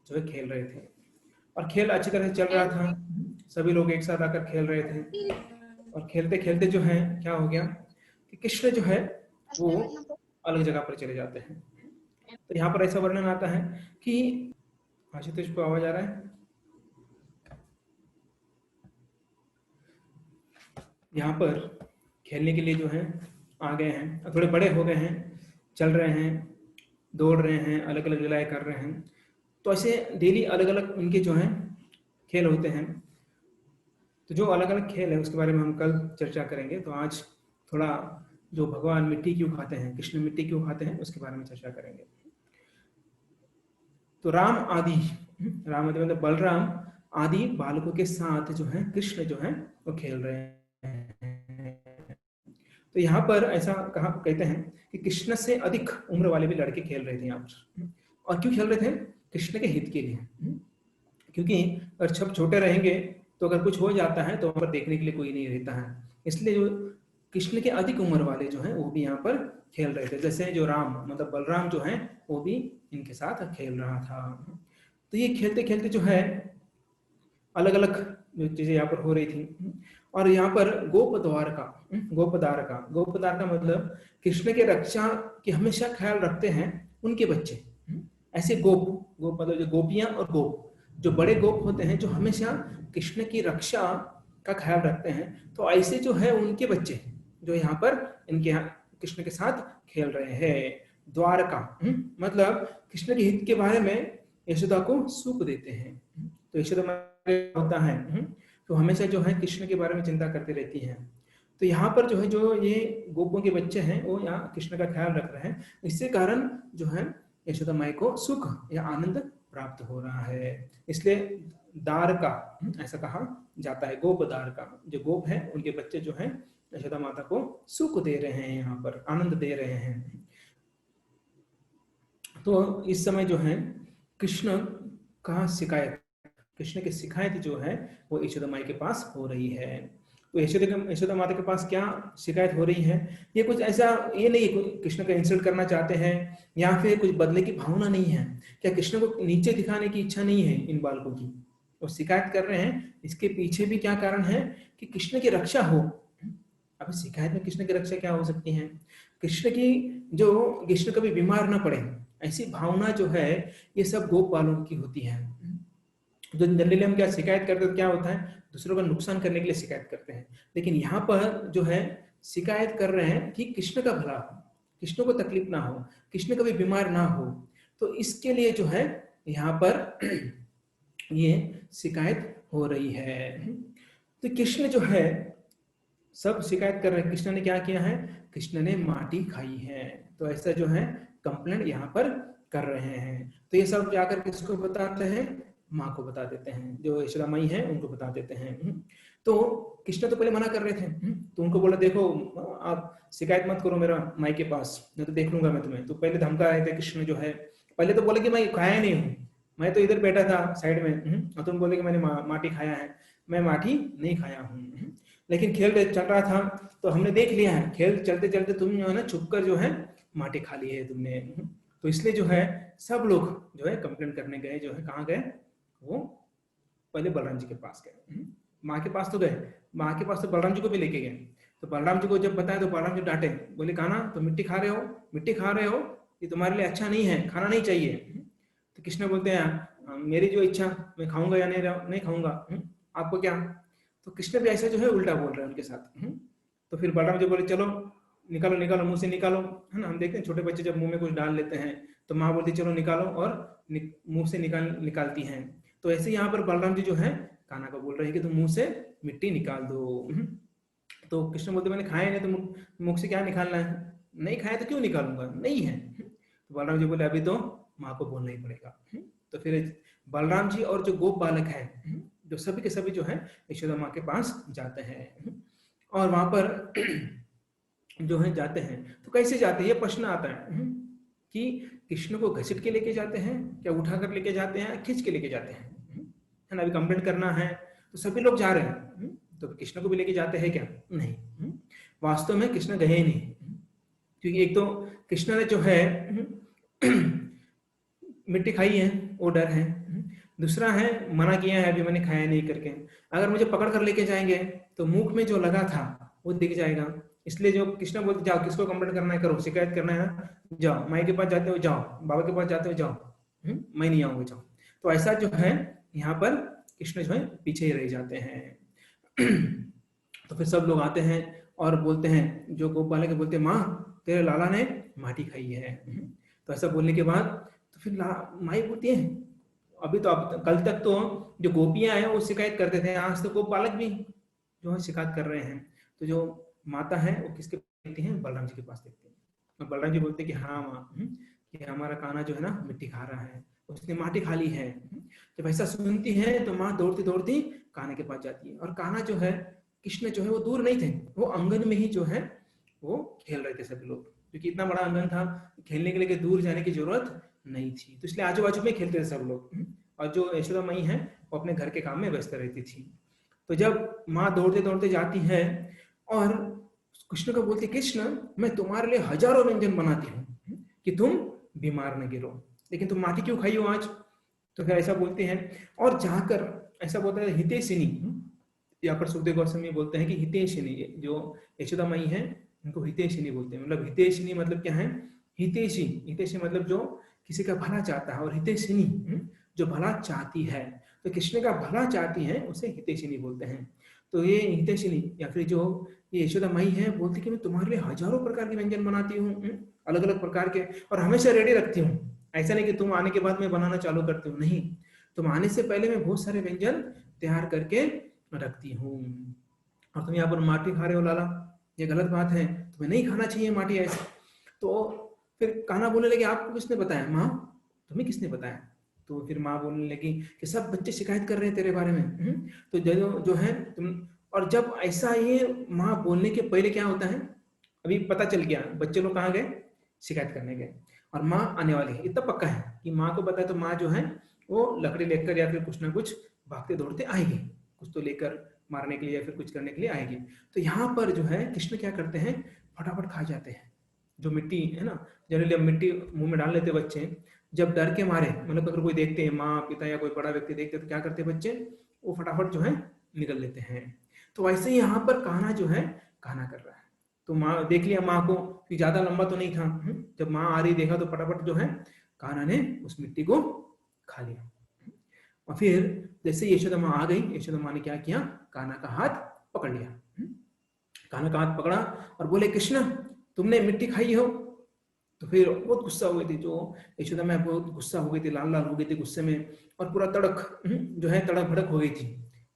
जो है खेल रहे थे, और खेल अच्छी तरह से चल रहा था, सभी लोग एक साथ आकर खेल रहे थे। और खेलते खेलते जो है क्या हो गया कि कृष्ण जो है वो अलग जगह पर चले जाते हैं। तो यहाँ पर ऐसा वर्णन आता है कि आशुतोष को आवाज आ रहा है, यहाँ पर खेलने के लिए जो है आ गए हैं, थोड़े बड़े हो गए हैं, चल रहे हैं, दौड़ रहे हैं, अलग अलग लीलाएं कर रहे हैं। तो ऐसे डेली अलग अलग उनके जो हैं खेल होते हैं। तो जो अलग अलग खेल है उसके बारे में हम कल चर्चा करेंगे। तो आज थोड़ा जो भगवान मिट्टी क्यों खाते हैं, कृष्ण मिट्टी क्यों खाते हैं, उसके बारे में चर्चा करेंगे। तो राम आदि, राम आदि मतलब बलराम आदि बालकों के साथ जो है कृष्ण जो है वो खेल रहे हैं। तो यहाँ पर ऐसा कहा कहते हैं कि कृष्ण से अधिक उम्र वाले भी लड़के खेल रहे थे यहाँ पर। और क्यों खेल रहे थे? कृष्ण के हित के लिए, क्योंकि अगर सब छोटे रहेंगे तो अगर कुछ हो जाता है तो वहां पर देखने के लिए कोई नहीं रहता है। इसलिए जो कृष्ण के अधिक उम्र वाले जो हैं वो भी यहाँ पर खेल रहे थे। जैसे जो राम मतलब बलराम जो है वो भी इनके साथ खेल रहा था। तो ये खेलते खेलते जो है अलग अलग जो चीजें यहाँ पर हो रही थी। और यहाँ पर गोपद्वार का गोपदार का मतलब कृष्ण के रक्षा की हमेशा ख्याल रखते हैं उनके बच्चे। ऐसे गोप गोप मतलब जो गोपियां और गोप, जो बड़े गोप होते हैं जो हमेशा कृष्ण की रक्षा का ख्याल रखते हैं। तो ऐसे जो है उनके बच्चे जो यहाँ पर इनके यहाँ कृष्ण के साथ खेल रहे हैं। द्वारका मतलब कृष्ण के हित के बारे में यशोदा को सूप देते हैं। तो यशोदा होता है तो हमेशा जो है कृष्ण के बारे में चिंता करती रहती है। तो यहाँ पर जो है जो ये गोपों के बच्चे हैं वो यहाँ कृष्ण का ख्याल रख रहे हैं। इससे कारण जो है यशोदा माई को सुख या आनंद प्राप्त हो रहा है। इसलिए दार का ऐसा कहा जाता है, गोप दार का, जो गोप है उनके बच्चे जो है यशोदा माता को सुख दे रहे हैं, यहाँ पर आनंद दे रहे हैं। तो इस समय जो है कृष्ण का शिकायत, कृष्ण की शिकायत जो है वो यशोदा माई के पास हो रही है। तो यशोदा माता के पास क्या शिकायत हो रही है? ये कुछ ऐसा ये नहीं कृष्ण का इंसल्ट करना चाहते हैं या फिर कुछ बदले की भावना नहीं है। क्या कृष्ण को नीचे दिखाने की इच्छा नहीं है इन बालकों की? वो शिकायत कर रहे हैं, इसके पीछे भी क्या कारण है कि कृष्ण की रक्षा हो। अब शिकायत में कृष्ण की रक्षा क्या हो सकती है? कृष्ण की जो कृष्ण कभी बीमार ना पड़े ऐसी भावना जो है ये सब गोप बालों की होती है। जो जनरली हम क्या शिकायत करते हैं, क्या होता है दूसरों का नुकसान करने के लिए शिकायत करते हैं। लेकिन यहाँ पर जो है शिकायत कर रहे हैं कि कृष्ण का भला हो, कृष्ण को तकलीफ ना हो, कृष्ण कभी बीमार ना हो। तो इसके लिए जो है यहाँ पर ये शिकायत हो रही है। तो कृष्ण जो है सब शिकायत कर रहे हैं, कृष्ण ने क्या किया है? कृष्ण ने माटी खाई है। तो ऐसा जो है कंप्लेंट यहाँ पर कर रहे हैं। तो ये सब जाकर किसको बताते हैं? माँ को बता देते हैं, जो यशोदा माई है उनको बता देते हैं। तो कृष्ण तो पहले मना कर रहे थे, तो उनको बोला देखो आप शिकायत मत करो मेरा माई के पास, नहीं तो देख लूंगा मैं तुम्हें। तो पहले धमका रहे थे कृष्ण जो है, पहले तो बोले कि मैं खाया नहीं हूँ, मैं तो इधर बैठा था साइड में, और तुम बोले कि मैंने माटी खाया है। मैं माटी नहीं खाया हूँ। लेकिन खेल चल रहा था तो हमने देख लिया है, खेल चलते चलते तुम जो है ना छुपकर जो है माटी खा ली है तुमने। तो इसलिए जो है सब लोग जो है कंप्लेन करने गए, जो है कहाँ गए? वो पहले बलराम जी के पास गए। माँ के पास तो गए, माँ के पास तो बलराम जी को भी लेके गए। तो बलराम जी को जब बताया तो बलराम जी डांटे, बोले कान्हा तुम मिट्टी खा रहे हो, मिट्टी खा रहे हो, ये तुम्हारे लिए अच्छा नहीं है, खाना नहीं चाहिए। तो कृष्ण बोलते हैं मेरी जो इच्छा, मैं खाऊंगा या नहीं खाऊंगा, आपको क्या? तो कृष्ण भी ऐसा जो है उल्टा बोल रहे हैं उनके साथ। तो फिर बलराम जी बोले चलो निकालो निकालो, मुंह से निकालो, है ना। हम देखते हैं छोटे बच्चे जब मुंह में कुछ डाल लेते हैं तो माँ बोलती चलो निकालो, और मुंह से निकालती हैं। तो ऐसे यहाँ पर बलराम जी जो है कान्हा को बोल रहे हैं कि तुम मुंह से मिट्टी निकाल दो। तो कृष्ण बोलते मैंने खाया नहीं तो मुख से क्या निकालना है? नहीं खाया तो क्यों निकालूंगा, नहीं है। तो बलराम जी बोले अभी तो माँ को बोलना ही पड़ेगा। तो फिर बलराम जी और जो गोप बालक है जो सभी के सभी जो है यशोदा माँ के पास जाते हैं। और वहां पर जो है जाते हैं तो कैसे जाते हैं, ये प्रश्न आता है कि कृष्ण को घसीट के लेके जाते हैं, क्या उठा कर लेके जाते हैं, खींच के लेके जाते हैं, है ना। अभी कंप्लेंट करना है तो सभी लोग जा रहे हैं, तो कृष्ण को भी लेके जाते हैं क्या? नहीं, वास्तव में कृष्ण गए नहीं, क्योंकि एक तो कृष्ण ने जो है मिट्टी खाई है वो डर है, दूसरा है मना किया है, अभी मैंने खाया नहीं करके। अगर मुझे पकड़ कर लेके जाएंगे तो मुख में जो लगा था वो दिख जाएगा। इसलिए जो कृष्ण बोलते जाओ, किसको कंप्लेंट करना है करो, शिकायत करना है ना जाओ, माई के पास जाते हो जाओ, बाबा के पास जाते हो जाओ, मैं नहीं आऊंगा जाओ। तो ऐसा जो है यहाँ पर कृष्ण जो है पीछे ही रह जाते हैं। तो फिर सब लोग आते हैं और बोलते हैं, जो गोपाल के बोलते हैं माँ तेरे लाला ने माटी खाई है। तो ऐसा बोलने के बाद तो फिर माई बोलती है अभी तो अब कल तक तो जो गोपियां हैं वो शिकायत करते थे, आज तो गोपालक भी जो है शिकायत कर रहे हैं। तो जो माता है वो किसके पास देखती है, बलराम जी के पास देखती है। और बलराम जी बोलते हैं कि हाँ माँ, कि हमारा कान्हा जो है ना मिट्टी खा रहा है, उसने माटी खा ली है। जब ऐसा सुनती है तो माँ दौड़ती दौड़ती कान्हा के पास जाती है। और कान्हा जो है, कृष्ण जो है वो दूर नहीं थे, वो आंगन में ही जो है वो खेल रहे थे सभी लोग, क्योंकि इतना बड़ा आंगन था, खेलने के लिए दूर जाने की जरूरत नहीं थी, तो इसलिए आजू बाजू में खेलते थे सब लोग। और जो यशोदा माई है वो अपने घर के काम में व्यस्त रहती थी। तो जब माँ दौड़ते दौड़ते जाती है और कृष्ण को बोलती, कृष्ण मैं तुम्हारे लिए हजारों व्यंजन बनाती हूँ कि तुम बीमार न गिरो, लेकिन तुम माटी क्यों खाई हो आज। तो फिर ऐसा बोलते हैं और जाकर ऐसा बोलता है हितेशिनी, यहाँ पर सुखदेव गोस्वामी बोलते हैं कि हितेशिनी, जो यशोदा माई है उनको हितेशिनी बोलते हैं। मतलब हितेशिनी मतलब क्या है, हितेशी, हितेशी मतलब जो किसी का भला चाहता है, और हितेशिनी जो भला चाहती है, तो कृष्ण का भला चाहती है उसे हितेशिनी बोलते हैं। तो ये हितेशिनी या फिर जो ये यशोदा माई है बोलती कि मैं तुम्हारे लिए हजारों प्रकार के व्यंजन बनाती हूँ, अलग अलग प्रकार के, और हमेशा रेडी रखती हूँ। ऐसा नहीं कि तुम आने के बाद मैं बनाना चालू करती हूँ, नहीं, तुम आने से पहले मैं बहुत सारे व्यंजन तैयार करके रखती हूँ। और तुम यहाँ पर माटी खा रहे हो लाला, ये गलत बात है, तुम्हें नहीं खाना चाहिए माटी ऐसे। तो फिर कान्हा बोलने लगे आपको किसने बताया माँ, तुम्हें किसने बताया। तो फिर माँ बोलने लगी कि सब बच्चे शिकायत कर रहे हैं तेरे बारे में। तो जो है तुम, और जब ऐसा ये माँ बोलने के पहले क्या होता है, अभी पता चल गया बच्चे लोग कहाँ गए, शिकायत करने गए, और माँ आने वाली है, इतना पक्का है कि माँ को पता है, तो माँ जो है वो लकड़ी लेकर या फिर कुछ ना कुछ भागते दौड़ते आएगी, कुछ तो लेकर मारने के लिए या फिर कुछ करने के लिए आएगी। तो यहाँ पर जो है कृष्ण क्या करते हैं, फटाफट खा जाते हैं जो मिट्टी है ना, जनरली मिट्टी मुंह में डाल लेते बच्चे, जब डर के मारे, मतलब अगर कोई देखते हैं माँ पिता या कोई बड़ा व्यक्ति देखते तो क्या करते हैं बच्चे, वो फटाफट जो है निकल लेते हैं। तो वैसे ही यहाँ पर कान्हा जो है खाना कर रहा है। तो माँ देख लिया माँ को कि ज्यादा लंबा तो नहीं था, जब माँ आ रही देखा तो फटाफट जो है कान्हा ने उस मिट्टी को खा लिया। और फिर जैसे यशोदा माँ आ गई, यशोदा माँ ने क्या किया, कान्हा का हाथ पकड़ लिया, कान्हा का हाथ पकड़ा और बोले कृष्ण तुमने मिट्टी खाई हो। तो फिर बहुत गुस्सा हो गई थी, जो यशोदा माँ बहुत गुस्सा हो गई थी, लाल लाल हो गई थी गुस्से में, और पूरा तड़क जो है तड़क भड़क हो गई थी।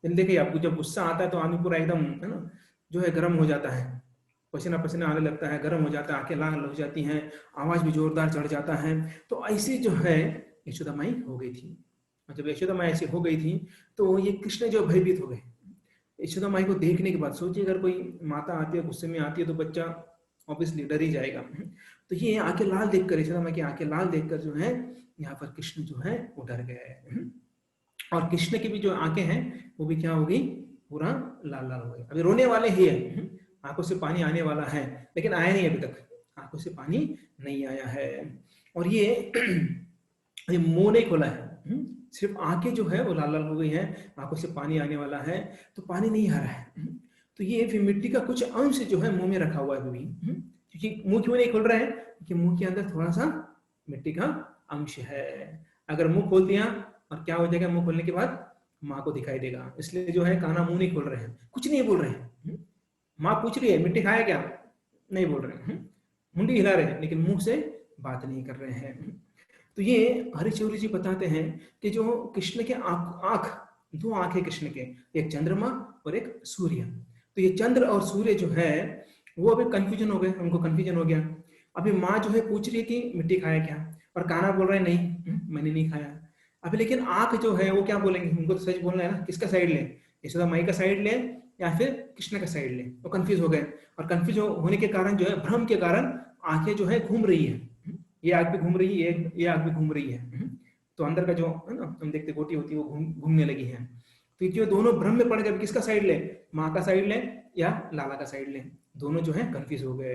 देखिए आपको जब गुस्सा आता है तो आदमी पूरा एकदम है ना जो है गर्म हो जाता है, पसीना पसीना आने लगता है, गर्म हो जाता है, आंखें लाल हो जाती हैं, आवाज भी जोरदार चढ़ जाता है। तो ऐसी जो है यशोदा माई हो गई थी। जब यशोदा माई ऐसी हो गई थी तो ये कृष्ण जो भयभीत हो गए यशोदा माई को देखने के बाद। सोचिए अगर कोई माता आती है गुस्से में आती है तो बच्चा ऑब्वियसली डर ही जाएगा। तो ये आंखें लाल देखकर, यशोदा माई की आंखें लाल देखकर जो है यहाँ पर कृष्ण जो है वो डर गए। और कृष्ण की भी जो आंखें हैं वो भी क्या हो गई, पूरा लाल लाल हो गई। अभी रोने वाले ही है, आंखों से पानी आने वाला है, लेकिन आया नहीं अभी तक, आंखों से पानी नहीं आया है। और ये मुंह नहीं खोला है, सिर्फ आंखें जो है वो लाल लाल हो गई है, आंखों से पानी आने वाला है, तो पानी नहीं आ रहा है। तो ये फिर मिट्टी का कुछ अंश जो है मुंह में रखा हुआ है अभी, क्योंकि मुंह क्यों नहीं खोल रहा है, क्योंकि मुंह के अंदर थोड़ा सा मिट्टी का अंश है। अगर मुंह खोल दिया और क्या हो जाएगा, मुंह खोलने के बाद माँ को दिखाई देगा, इसलिए जो है कान्हा मुंह नहीं खोल रहे हैं, कुछ नहीं बोल रहे हैं। माँ पूछ रही है मिट्टी खाया क्या, नहीं बोल रहे हैं, मुंडी हिला रहे हैं, लेकिन मुंह से बात नहीं कर रहे हैं। तो ये हरिचौरी जी बताते हैं कि जो कृष्ण के आंख, दो आंख है कृष्ण के, एक चंद्रमा और एक सूर्य। तो ये चंद्र और सूर्य जो है वो अभी कंफ्यूजन हो गए, उनको कंफ्यूजन हो गया। अभी माँ जो है पूछ रही है कि मिट्टी खाया क्या, और कान्हा बोल रहा है नहीं मैंने नहीं खाया। अभी लेकिन आंख जो है वो क्या बोलेंगे, उनको तो सच बोलना है ना, किसका साइड ले, यशोदा माई का साइड ले या फिर कृष्ण का साइड ले। वो कंफ्यूज हो गए, और कंफ्यूज होने के कारण जो है, भ्रम के कारण आंखें जो है घूम रही है, ये आग भी घूम रही है, ये आग भी घूम रही है। तो अंदर का जो है ना हम देखते गोटी होती है वो घूमने लगी है। तो जो दोनों भ्रम में पड़ गए, किसका साइड ले, माँ का साइड ले या लाला का साइड ले, दोनों जो है कंफ्यूज हो गए,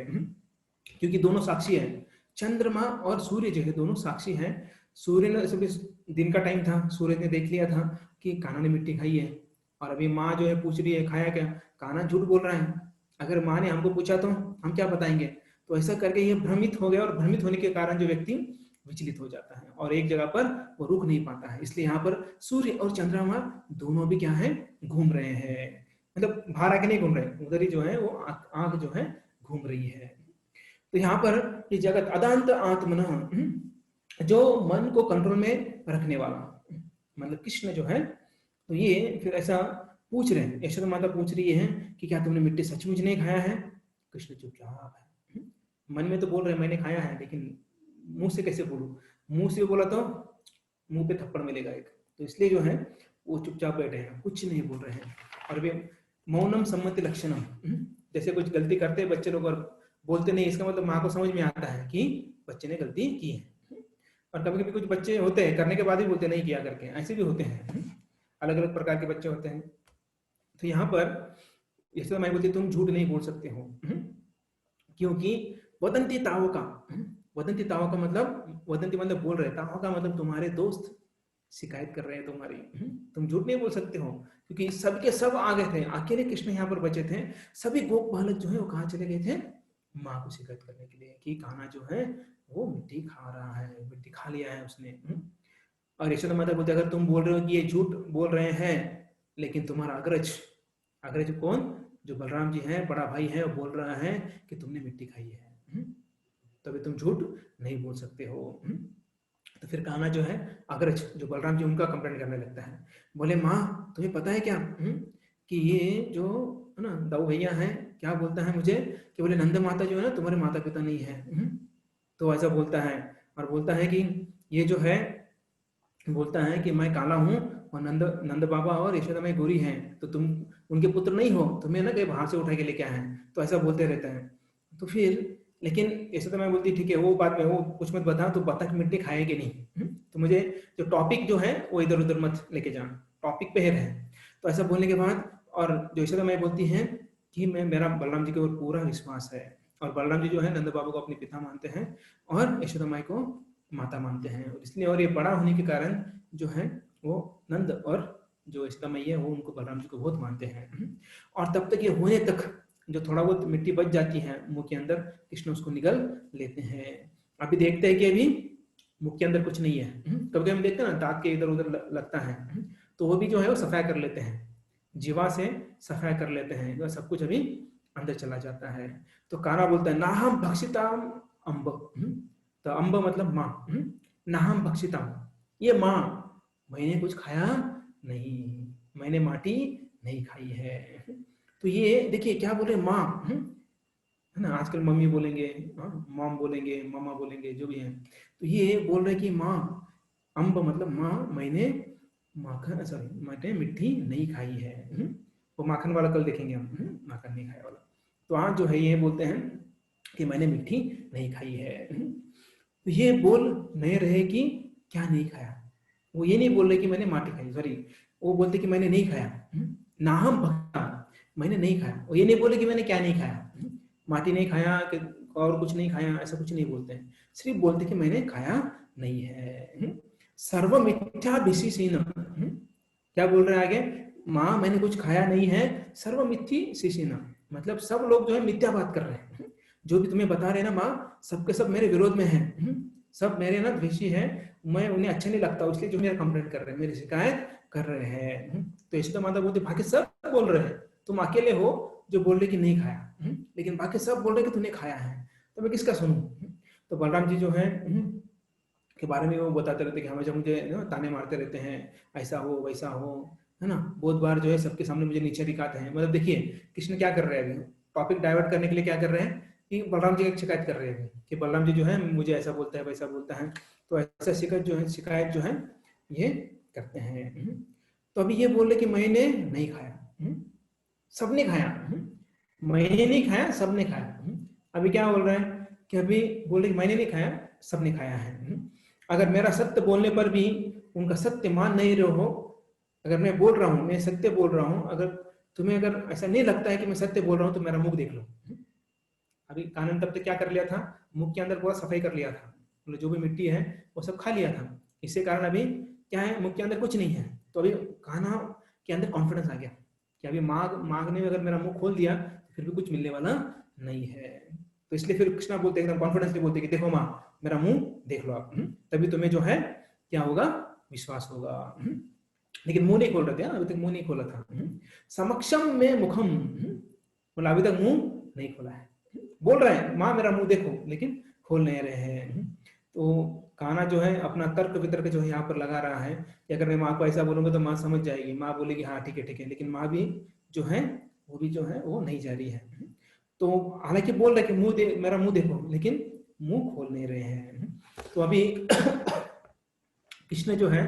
क्योंकि दोनों साक्षी है, चंद्रमा और सूर्य जो है दोनों साक्षी हैं। सूर्य ने दिन का टाइम था, सूरज ने देख लिया था कि कान्हा ने मिट्टी खाई है, और अभी माँ जो है पूछ रही है खाया क्या, कान्हा झूठ बोल रहा है, अगर माँ ने हमको पूछा तो हम क्या बताएंगे। तो ऐसा करके ये भ्रमित हो गया, और भ्रमित होने के कारण जो व्यक्ति विचलित हो जाता है और एक जगह पर वो रुक नहीं पाता है। इसलिए यहाँ पर सूर्य और चंद्रमा दोनों भी क्या है, घूम रहे हैं, मतलब बाहर आके नहीं घूम रहे, उधर ही जो है वो आंख जो है घूम रही है। तो यहाँ पर ये जगत अदांत आत्मन, जो मन को कंट्रोल में रखने वाला, मतलब कृष्ण जो है। तो ये फिर ऐसा पूछ रहे हैं, यशोदा माता पूछ रही है कि क्या तुमने मिट्टी सचमुच नहीं खाया है। कृष्ण चुपचाप है, मन में तो बोल रहे हैं मैंने खाया है, लेकिन मुंह से कैसे बोलूं, मुंह से बोला तो मुंह पे थप्पड़ मिलेगा एक, तो इसलिए जो है वो चुपचाप बैठे हैं, कुछ नहीं बोल रहे हैं। और वे मौनम सम्मति लक्षणम, जैसे कुछ गलती करते हैं बच्चे लोग और बोलते नहीं, इसका मतलब माँ को समझ में आता है कि बच्चे ने गलती की है। और कभी कभी कुछ बच्चे होते हैं करने के बाद भी बोलते नहीं किया करके, ऐसे भी होते हैं, अलग अलग प्रकार के बच्चे होते हैं। तो यहाँ पर यशोदा माई बोलती तुम झूठ नहीं बोल सकते हो, क्योंकि वदंती ताव का, वदंती ताव का मतलब, वदंती मतलब बोल रहे, ताव का मतलब तुम्हारे दोस्त शिकायत कर रहे हैं तुम्हारी, तुम झूठ नहीं बोल सकते हो, क्योंकि सबके सब आ गए थे, अकेले कृष्ण यहाँ पर बचे थे। सभी गोप बालक जो है वो कहाँ चले गए थे, माँ को शिकायत करने के लिए कि कान्हा जो है वो मिट्टी खा रहा है, मिट्टी खा लिया है उसने। और यशोदा माता बोलते अगर तुम बोल रहे हो कि ये झूठ बोल रहे हैं, लेकिन तुम्हारा अग्रज, अग्रज कौन, जो बलराम जी हैं बड़ा भाई है, वो बोल रहा है कि तुमने मिट्टी खाई है, तभी तुम झूठ नहीं बोल सकते हो। तो फिर कान्हा जो है अग्रज, जो बलराम जी उनका कंप्लेंट करने लगता है, बोले माँ तुम्हें पता है क्या, कि ये जो है ना दाऊ भैया है, क्या बोलता है मुझे कि बोले नंद माता जो है ना तुम्हारे माता पिता नहीं है। तो ऐसा बोलता है, और बोलता है कि ये जो है, बोलता है कि मैं काला हूँ और नंद नंद बाबा और यशोदा माई गोरी हैं, तो तुम उनके पुत्र नहीं हो, तुम्हें ना कहीं बाहर से उठा के लेके आए हैं। तो ऐसा बोलते रहता है। तो फिर लेकिन यशोदा माई बोलती ठीक है वो बात में वो कुछ मत बता, तो बता कि मिट्टी खाएगी नहीं, तो मुझे जो टॉपिक जो है वो इधर उधर मत लेके जा, टॉपिक पे ही रहे। तो ऐसा बोलने के बाद और जो यशोदा माई बोलती है कि मैं, मेरा बलराम जी के ऊपर पूरा विश्वास है, और बलराम जी जो है नंद बाबू को अपने पिता मानते हैं और यशोदा माई को माता मानते हैं, और इसलिए और ये बड़ा होने के कारण जो है वो नंद और जो यशोदा मैया है वो उनको बलराम जी को बहुत मानते हैं। और तब तक ये होने तक जो थोड़ा बहुत मिट्टी बच जाती है मुंह के अंदर, कृष्ण उसको निगल लेते हैं। अभी देखते हैं कि अभी मुंह के अंदर कुछ नहीं है, कभी कभी हम देखते हैं ना दांत के इधर उधर लगता है, तो वो भी जो है वो सफाई कर लेते हैं, जीवा से सफाई कर लेते हैं, तो सब कुछ अभी अंदर चला जाता है। तो कान्हा बोलता है नाहम भक्षिताम अम्ब, तो अम्ब मतलब माँ, नाहम भक्षिताम, ये माँ मैंने कुछ खाया नहीं, मैंने माटी नहीं खाई है। तो ये देखिए क्या बोल रहे माँ, है ना, आजकल मम्मी बोलेंगे, मॉम बोलेंगे, मामा बोलेंगे, जो भी है। तो ये बोल रहे कि माँ, अम्ब मतलब माँ, मैंने माखन, सॉरी मैंने मिट्टी नहीं खाई है। वो माखन वाला कल देखेंगे हम, माखन नहीं खाया वाला। तो आज जो है ये बोलते हैं कि मैंने मिट्टी नहीं खाई है। तो ये बोल नहीं रहे कि क्या नहीं खाया, वो ये नहीं बोल रहे कि मैंने माटी खाई, सॉरी वो बोलते कि मैंने नहीं खाया, नाहम भक्ता, मैंने नहीं खाया, वो ये नहीं बोले कि मैंने क्या नहीं खाया, माटी नहीं खाया कि और कुछ नहीं खाया, ऐसा कुछ नहीं बोलते हैं, सिर्फ बोलते कि मैंने खाया नहीं है। सर्व मिथ्या विशिषीन, क्या बोल रहे हैं आगे, माँ मैंने कुछ खाया नहीं है, सर्व मिथ्या शिशिना, मतलब सब लोग जो है मिथ्या बात कर रहे हैं, जो भी तुम्हें बता रहे हैं ना माँ, सबके सब मेरे विरोध में है, सब मेरे ना द्वेषी है, मैं उन्हें अच्छा नहीं लगता, इसलिए जो मेरा कंप्लेंट कर रहे हैं, मेरी शिकायत कर रहे हैं। तो यशोदा माता बोलती बाकी सब बोल रहे हैं, तुम अकेले हो जो बोल रहे कि नहीं खाया, लेकिन बाकी सब बोल रहे कि तूने खाया है, तो मैं किसका सुनूं। तो बलराम जी जो है के बारे में वो बताते रहते कि हमेशा मुझे ताने मारते रहते हैं, ऐसा हो वैसा हो, है ना, बहुत बार जो है सबके सामने मुझे नीचे दिखाते हैं। मतलब देखिए कृष्ण क्या कर रहे हैं, अभी टॉपिक डाइवर्ट करने के लिए क्या कर रहे हैं कि बलराम जी की शिकायत कर रहे हैं कि बलराम जी जो है मुझे ऐसा बोलता है वैसा बोलता है, तो ऐसा शिकायत जो है ये करते हैं। तो अभी ये बोल रहे कि मैंने नहीं खाया, सबने खाया, मैंने नहीं खाया सबने खाया। अभी क्या बोल रहे हैं कि अभी बोल रहे कि मैंने नहीं खाया सबने खाया है। अगर मेरा सत्य बोलने पर भी उनका सत्य मान नहीं रहे हो, अगर मैं बोल रहा हूँ मैं सत्य बोल रहा हूँ, अगर तुम्हें अगर ऐसा नहीं लगता है कि मैं सत्य बोल रहा हूँ तो मेरा मुख देख लो। अभी कानन तब तक क्या कर लिया था, मुख के अंदर पूरा सफाई कर लिया था, जो भी मिट्टी है वो सब खा लिया था, इसके कारण अभी क्या है, मुख के अंदर कुछ नहीं है। तो अभी कान्हा के अंदर कॉन्फिडेंस आ गया कि अभी मांगने में अगर मेरा मुंह खोल दिया तो फिर भी कुछ मिलने वाला नहीं है। तो इसलिए फिर कृष्णा बोलते एकदम कॉन्फिडेंसली बोलते कि देखो माँ, मेरा मुंह देख लो आप, तभी तुम्हें जो है क्या होगा, विश्वास होगा। लेकिन मुंह नहीं खोल रहे थे, अभी तक मुंह नहीं खोला था। समक्षम में मुखम, मतलब अभी तक मुंह नहीं खोला है, बोल रहे हैं माँ मेरा मुंह देखो, लेकिन खोल नहीं रहे हैं। तो कान्हा जो है अपना तर्क वितर्क जो है यहाँ पर लगा रहा है कि अगर मैं माँ को ऐसा बोलूंगा तो माँ समझ जाएगी, माँ बोलेगी हाँ ठीक है ठीक है, लेकिन माँ भी जो है वो भी जो है वो नहीं जा रही है। तो हालांकि बोल रहे कि मुंह दे, मेरा मुंह देखो, लेकिन मुंह खोल नहीं रहे हैं। तो अभी कृष्ण जो है,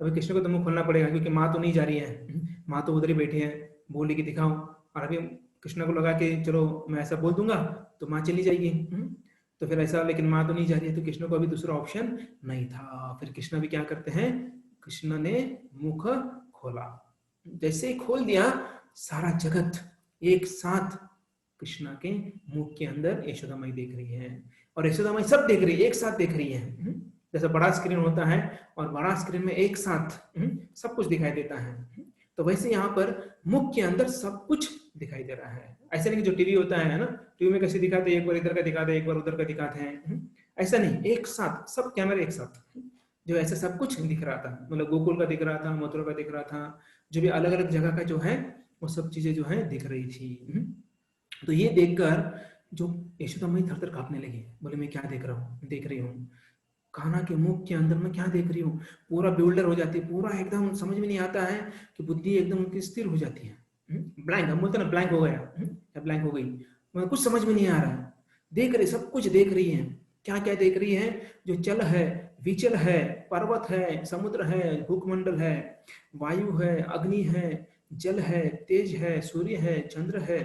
अभी कृष्ण को तो मुंह खोलना पड़ेगा क्योंकि माँ तो नहीं जा रही है, माँ तो उधर ही बैठी है, बोली कि दिखाओ। और अभी कृष्ण को लगा कि चलो मैं ऐसा बोल दूंगा तो माँ चली जाएगी, तो फिर ऐसा, लेकिन माँ तो नहीं जा रही है, तो कृष्ण को अभी दूसरा ऑप्शन नहीं था। फिर कृष्ण भी क्या करते हैं, कृष्ण ने मुख खोला। जैसे ही खोल दिया, सारा जगत एक साथ कृष्णा के मुख के अंदर यशोदा माई देख रही है, और यशोदा माई सब देख रही है, एक साथ देख रही है। जैसा बड़ा स्क्रीन होता है और बड़ा स्क्रीन में एक साथ सब कुछ दिखाई देता है, तो वैसे यहाँ पर मुख के अंदर सब कुछ दिखाई दे रहा है। ऐसा नहीं कि जो टीवी होता है ना, टीवी में कैसे दिखाते हैं, एक बार इधर का दिखाते हैं, एक बार उधर का दिखाते हैं, ऐसा नहीं, एक साथ सब कैमरे एक साथ जो ऐसा सब कुछ दिख रहा था। मतलब गोकुल का दिख रहा था, मथुरा का दिख रहा था, जो भी अलग अलग जगह का जो है वो सब चीजें जो है दिख रही थी। तो ये देखकर जो यशोदा माई थर थर कांपने लगी, बोले मैं क्या देख रहा हूँ, देख रही हूँ कान्हा के मुख के अंदर मैं क्या देख रही हूँ। पूरा बेउल्डर हो जाती है, पूरा एकदम समझ में नहीं आता है कि बुद्धि एकदम उनकी स्थिर हो जाती है, ब्लैंक, हम बोलते ना ब्लैंक हो गया, या ब्लैंक हो गई, मतलब कुछ समझ में नहीं आ रहा है। देख रही, सब कुछ देख रही है। क्या क्या देख रही है, जो चल है, विचल है, पर्वत है, समुद्र है, भूखमंडल है, वायु है, अग्नि है, जल है, तेज है, सूर्य है, चंद्र है,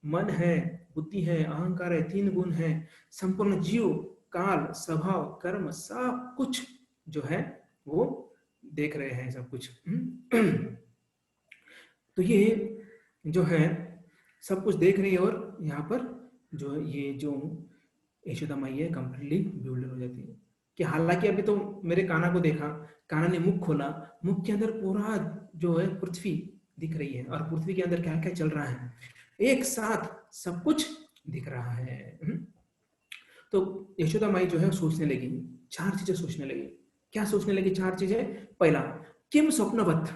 मन है, बुद्धि है, अहंकार है, 3 गुण है, संपूर्ण जीव, काल, स्वभाव, कर्म, सब कुछ जो है वो देख रहे हैं, सब कुछ। तो ये जो है सब कुछ देख रही है, और यहाँ पर जो ये जो यशोदा माई है कंप्लीटली ब्यूल्डर हो जाती है कि हालांकि अभी तो मेरे कान्हा को देखा, कान्हा ने मुख खोला, मुख के अंदर पूरा जो है पृथ्वी दिख रही है, और पृथ्वी के अंदर क्या क्या चल रहा है एक साथ सब कुछ दिख रहा है। तो यशोदा माई जो है सोचने लगी, 4 चीजें सोचने लगी। क्या सोचने लगी 4 चीजें? पहला, किम स्वप्नवत,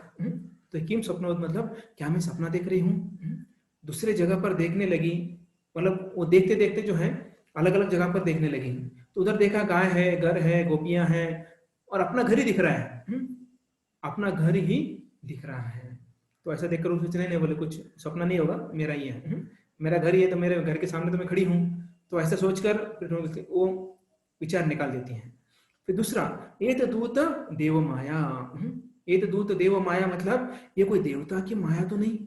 तो किम स्वप्नवत मतलब क्या मैं सपना देख रही हूँ। दूसरे जगह पर देखने लगी, मतलब वो देखते देखते जो है अलग अलग जगह पर देखने लगी, तो उधर देखा गाय है, घर है, गोपियां हैं, और अपना घर ही दिख रहा है, अपना घर ही दिख रहा है। तो ऐसा देखकर वो सोचने नहीं, बोले कुछ सपना नहीं होगा, मेरा ही है, मेरा घर ही है, तो मेरे घर के सामने तो मैं खड़ी हूँ। तो ऐसा सोचकर वो विचार निकाल देती हैं। फिर दूसरा, एत दूत देव माया, एत दूत देव माया मतलब ये कोई देवता की माया तो नहीं,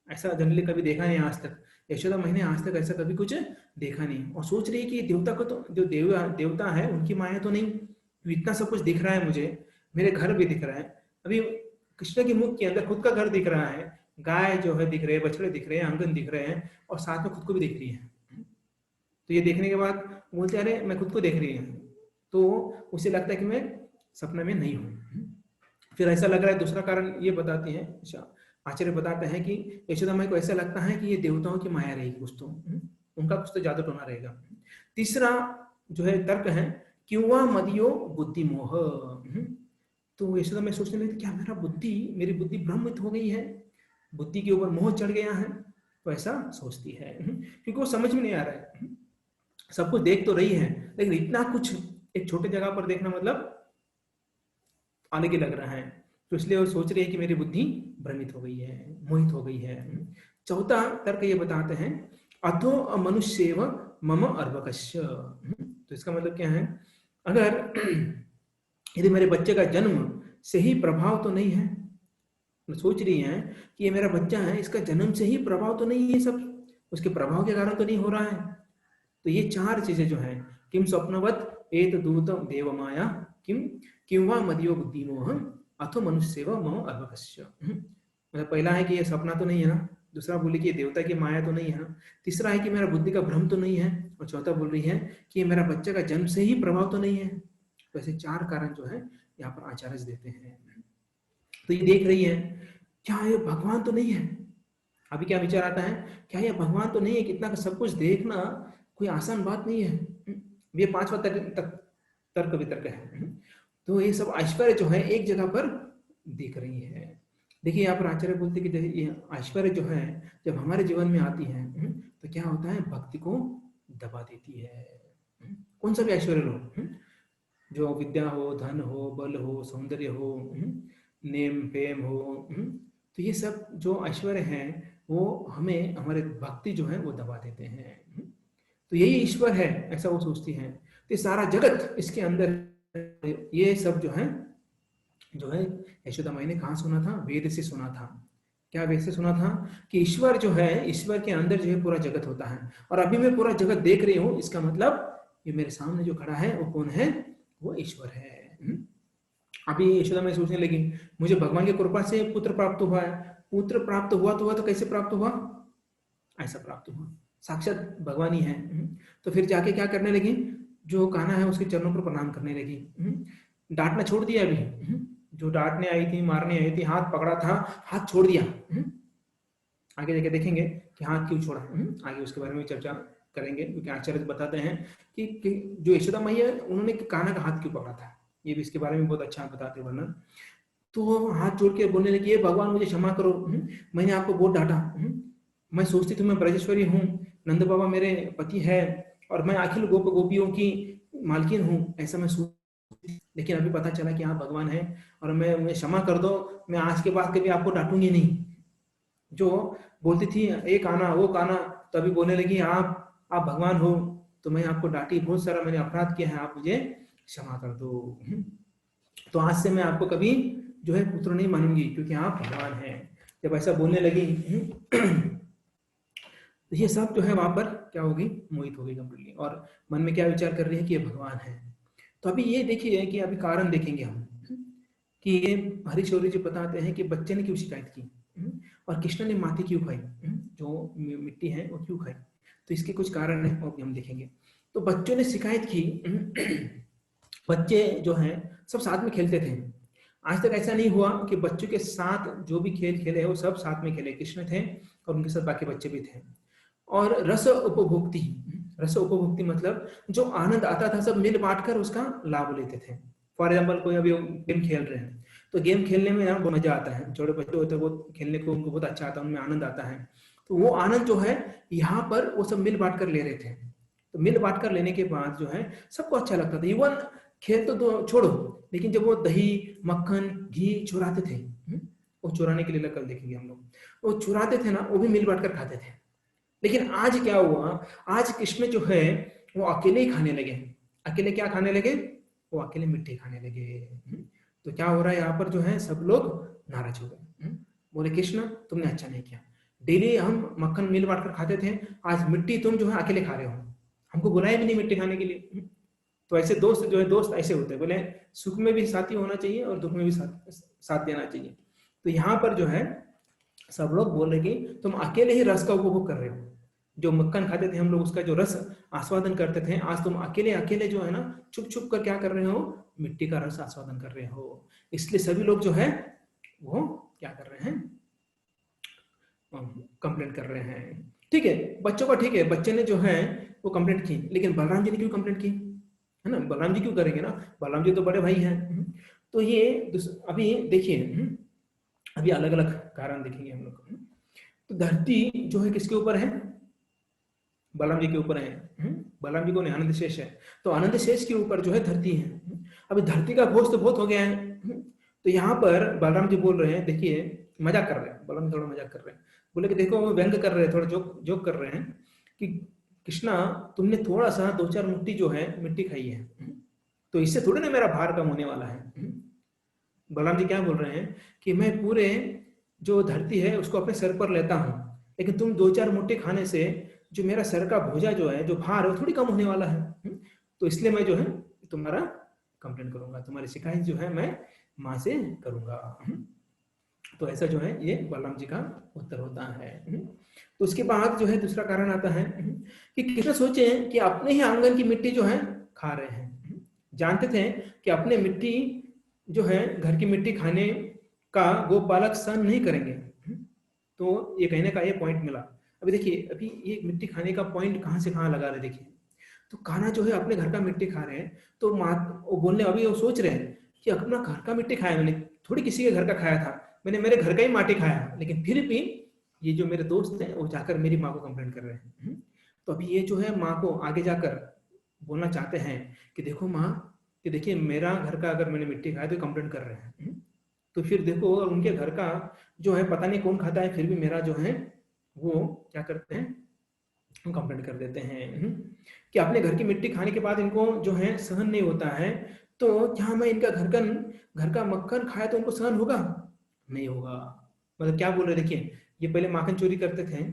ऐसा जनरली कभी देखा नहीं आज तक, यशोदा मैंने आज तक ऐसा कभी कुछ देखा नहीं। और सोच रही है कि देवता को तो, जो देवता है उनकी माया तो नहीं, इतना सब कुछ दिख रहा है मुझे, मेरे घर भी दिख रहा है, अभी कृष्ण के मुख के अंदर खुद का घर दिख रहा है, गाय जो है दिख रहे हैं, बछड़े दिख रहे हैं, आंगन दिख रहे हैं, और साथ में खुद को भी देख रही है। तो ये देखने के बाद बोलते अरे मैं खुद को देख रही हूँ, तो उसे लगता है कि मैं सपने में नहीं हूँ। फिर ऐसा लग रहा है, दूसरा कारण ये बताती है, आचार्य बताते हैं कि यशोदा माई को ऐसा लगता है कि ये देवताओं की माया रहेगी कुछ तो, उनका कुछ तो जादू टोना रहेगा। तीसरा जो है तर्क है, क्यों मदियो बुद्धि मोह, तो यशोदा माई सोचने लगी क्या मेरी बुद्धि भ्रमित हो गई है, बुद्धि के ऊपर मोह चढ़ गया है, तो ऐसा सोचती है, क्योंकि वो समझ में नहीं आ रहा है, सब कुछ देख तो रही है लेकिन इतना कुछ एक छोटे जगह पर देखना मतलब अलग ही लग रहा है, तो इसलिए वो सोच रही है कि मेरी बुद्धि भ्रमित हो गई है, मोहित हो गई है। चौथा तर्क ये बताते हैं, अथो मनुष्येव मम अर्भकस्य, तो इसका मतलब क्या है, अगर यदि मेरे बच्चे का जन्म से ही प्रभाव तो नहीं है, सोच रही है कि ये मेरा बच्चा है, इसका जन्म से ही प्रभाव तो नहीं है, सब उसके प्रभाव के कारण तो नहीं हो रहा है। तो ये 4 चीजें जो है, किम स्वप्नवत एत दूत देव माया, किम वा मदियो बुद्धि मोह, अथो मनुष्य व मम अर्भकस्य, मतलब पहला है कि ये सपना तो नहीं है ना, दूसरा बोली कि ये देवता की माया तो नहीं है ना, तीसरा है कि मेरा बुद्धि का भ्रम तो नहीं है, और चौथा बोल रही है कि ये मेरा बच्चे का जन्म से ही प्रभाव तो नहीं है। तो ऐसे 4 कारण जो है यहाँ पर आचार्य देते हैं। तो ये देख रही है, क्या ये भगवान तो नहीं है? अभी क्या विचार आता है, क्या ये भगवान तो नहीं है? कितना सब कुछ देखना कोई आसान बात नहीं है। ये पांचवा तर्क वितर्क है। तो ये सब ऐश्वर्य जो है एक जगह पर दिख रही है। देखिए यहाँ पर आचार्य बोलते कि ये ऐश्वर्य जो है जब हमारे जीवन में आती है तो क्या होता है, भक्ति को दबा देती है। कौन सा भी ऐश्वर्य लो, जो विद्या हो, धन हो, बल हो, सौंदर्य हो, नेम फेम हो, तो ये सब जो ऐश्वर्य है वो हमें हमारे भक्ति जो है वो दबा देते हैं। तो यही ईश्वर है ऐसा वो सोचती है। तो सारा जगत इसके अंदर, ये सब जो है यशोदा माई ने कहाँ सुना था? वेद से सुना था। क्या वेद से सुना था? कि ईश्वर जो है, ईश्वर के अंदर जो है पूरा जगत होता है। और अभी मैं पूरा जगत देख रही हूँ, इसका मतलब ये मेरे सामने जो खड़ा है वो कौन है? वो ईश्वर है। अभी यशोदा माई सोचने लगी, मुझे भगवान की कृपा से पुत्र प्राप्त हुआ है। पुत्र प्राप्त हुआ तो कैसे प्राप्त हुआ? ऐसा प्राप्त हुआ, साक्षात भगवान ही है। तो फिर जाके क्या करने लगी, जो कान्हा है उसके चरणों पर प्रणाम करने लगी। डांटना छोड़ दिया। अभी जो डांटने आई थी, मारने आई थी, हाथ पकड़ा था, हाथ छोड़ दिया। आगे जाके देखेंगे कि हाथ क्यों छोड़ा। आगे उसके बारे में चर्चा करेंगे, क्योंकि आचार्य बताते हैं कि जो यशोदा मैया है उन्होंने कान्हा का हाथ क्यों पकड़ा था, ये भी इसके बारे में बहुत अच्छा बताते हैं वर्णन। तो हाथ जोड़ के बोलने लगी, भगवान मुझे क्षमा करो, मैंने आपको बहुत डांटा। मैं सोचती थी मैं ब्रजेश्वरी हूँ, नंद बाबा मेरे पति है और मैं अखिल गोपियों की मालकिन हूँ, ऐसा मैं सोचती। लेकिन अभी पता चला कि आप भगवान हैं और मैं क्षमा कर दो, मैं आज के बाद कभी आपको डांटूंगी नहीं। जो बोलती थी एक आना वो काना, तो अभी बोलने लगी आप भगवान हो, तो मैं आपको डांटी, बहुत सारा मैंने अपराध किया है, आप मुझे क्षमा कर दो। तो आज से मैं आपको कभी जो है पुत्र नहीं मानूंगी, क्योंकि आप भगवान हैं। जब ऐसा बोलने लगी तो ये सब जो है वहां पर क्या होगी, मोहित हो गई कंप्लीटली, और मन में क्या विचार कर रही है कि ये भगवान है। तो अभी ये देखिए कि अभी कारण देखेंगे हम कि ये हरिशौरी जी बताते हैं कि बच्चे ने क्यों शिकायत की और कृष्ण ने माटी क्यों खाई, जो मिट्टी है वो क्यों खाई। तो इसके कुछ कारण है और हम देखेंगे। तो बच्चों ने शिकायत की। बच्चे जो हैं सब साथ में खेलते थे। आज तक ऐसा नहीं हुआ कि बच्चों के साथ जो भी खेल खेले वो सब साथ में खेले। कृष्ण थे और उनके साथ बाकी बच्चे भी थे। और रस उपभोक्ति मतलब जो आनंद आता था सब मिल बांट कर उसका लाभ लेते थे। फॉर एग्जाम्पल कोई अभी गेम खेल रहे हैं तो गेम खेलने में यहाँ बहुत मजा आता है, छोटे बच्चे होते हैं वो खेलने को उनको बहुत अच्छा आता है, उनमें आनंद आता है। तो वो आनंद जो है यहाँ पर वो सब मिल बांट कर ले रहे थे। तो मिल बांट कर लेने के बाद जो है सबको अच्छा लगता था। इवन खेल तो छोड़ो, लेकिन जब वो दही मक्खन घी चुराते थे, वो चुराने के लिए कल देखेंगे हम लोग, वो चुराते थे ना, वो भी मिल बांट कर खाते थे। लेकिन आज क्या हुआ, आज कृष्ण जो है वो अकेले ही खाने लगे। अकेले क्या खाने लगे? वो अकेले मिट्टी खाने लगे। तो क्या हो रहा है यहाँ पर जो है सब लोग नाराज हो गए। बोले कृष्ण तुमने अच्छा नहीं किया, डेली हम मक्खन मिल बांट कर खाते थे, आज मिट्टी तुम जो है अकेले खा रहे हो, हमको बुलाया भी नहीं मिट्टी खाने के लिए। तो ऐसे दोस्त जो है, दोस्त ऐसे होते हैं, बोले सुख में भी साथी होना चाहिए और दुख में भी साथ देना चाहिए। तो यहाँ पर जो है सब लोग बोल रहे कि तुम अकेले ही रस का उपभोग कर रहे हो। जो मक्खन खाते थे हम लोग उसका जो रस आस्वादन करते थे, आज तुम अकेले अकेले जो है ना छुप छुप कर क्या कर रहे हो, मिट्टी का रस आस्वादन कर रहे हो। इसलिए सभी लोग जो है वो क्या कर रहे हैं, कंप्लेंट कर रहे हैं। ठीक है, बच्चों का ठीक है, बच्चे ने जो है वो कंप्लेंट की, लेकिन बलराम जी ने क्यों कंप्लेंट की, है ना? बलराम जी क्यों करेंगे ना, बलराम जी तो बड़े भाई हैं। तो ये अभी देखिए, अभी अलग अलग कारण देखेंगे हम लोग। तो धरती जो है किसके ऊपर है? बलराम जी के ऊपर है। बलराम जी को नहीं, आनंद शेष है, तो आनंद शेष के ऊपर जो है धरती है। अभी धरती का बोझ तो बहुत हो गया है। तो यहाँ पर बलराम जी बोल रहे हैं, देखिए मजाक कर रहे हैं, बलराम थोड़ा मजाक कर रहे हैं, बोले कि देखो व्यंग कर रहे हैं, थोड़ा जोक कर रहे हैं कि कृष्णा तुमने थोड़ा सा 2-4 मुट्ठी जो है मिट्टी खाई है, तो इससे थोड़ी ना मेरा भार कम होने वाला है। बलराम जी क्या बोल रहे हैं कि मैं पूरे जो धरती है उसको अपने सर पर लेता हूँ, लेकिन तुम 2-4 मुट्ठी खाने से जो मेरा सर का भोजा जो है, जो भार है वो थोड़ी कम होने वाला है। तो इसलिए मैं जो है तुम्हारा कंप्लेंट करूंगा, तुम्हारी शिकायत जो है मैं माँ से करूंगा। तो ऐसा जो है ये बलराम जी का उत्तर होता है। तो उसके बाद जो है दूसरा कारण आता है कि कृष्ण सोचे कि अपने ही आंगन की मिट्टी जो है खा रहे हैं। जानते थे कि अपने मिट्टी जो है घर की मिट्टी खाने का गोपालक सहन नहीं करेंगे। तो ये कहने का ये पॉइंट मिला। अभी देखिए, अभी ये मिट्टी खाने का पॉइंट कहाँ से कहाँ लगा रहे, देखिए। तो कान्हा जो है अपने घर का मिट्टी खा रहे हैं, तो माँ वो बोलने, अभी वो सोच रहे हैं कि अपना घर का मिट्टी खाया मैंने, थोड़ी किसी के घर का खाया था, मैंने मेरे घर का ही माटी खाया, लेकिन फिर भी ये जो मेरे दोस्त हैं वो जाकर मेरी माँ को कंप्लेन कर रहे हैं। तो अभी ये जो है माँ को आगे जाकर बोलना चाहते हैं कि देखो माँ, कि देखिए मेरा घर का अगर मैंने मिट्टी खाया तो कंप्लेंट कर रहे हैं। तो फिर देखो, और उनके घर का जो है पता नहीं कौन खाता है, फिर भी मेरा जो है वो क्या करते हैं, कंप्लेंट कर देते हैं। कि अपने घर की मिट्टी खाने के बाद इनको जो है सहन नहीं होता है, तो क्या मैं इनका घर का मक्खन खाया तो उनको सहन होगा? नहीं होगा। मतलब क्या बोल रहे हैं, देखिए, ये पहले माखन चोरी करते थे,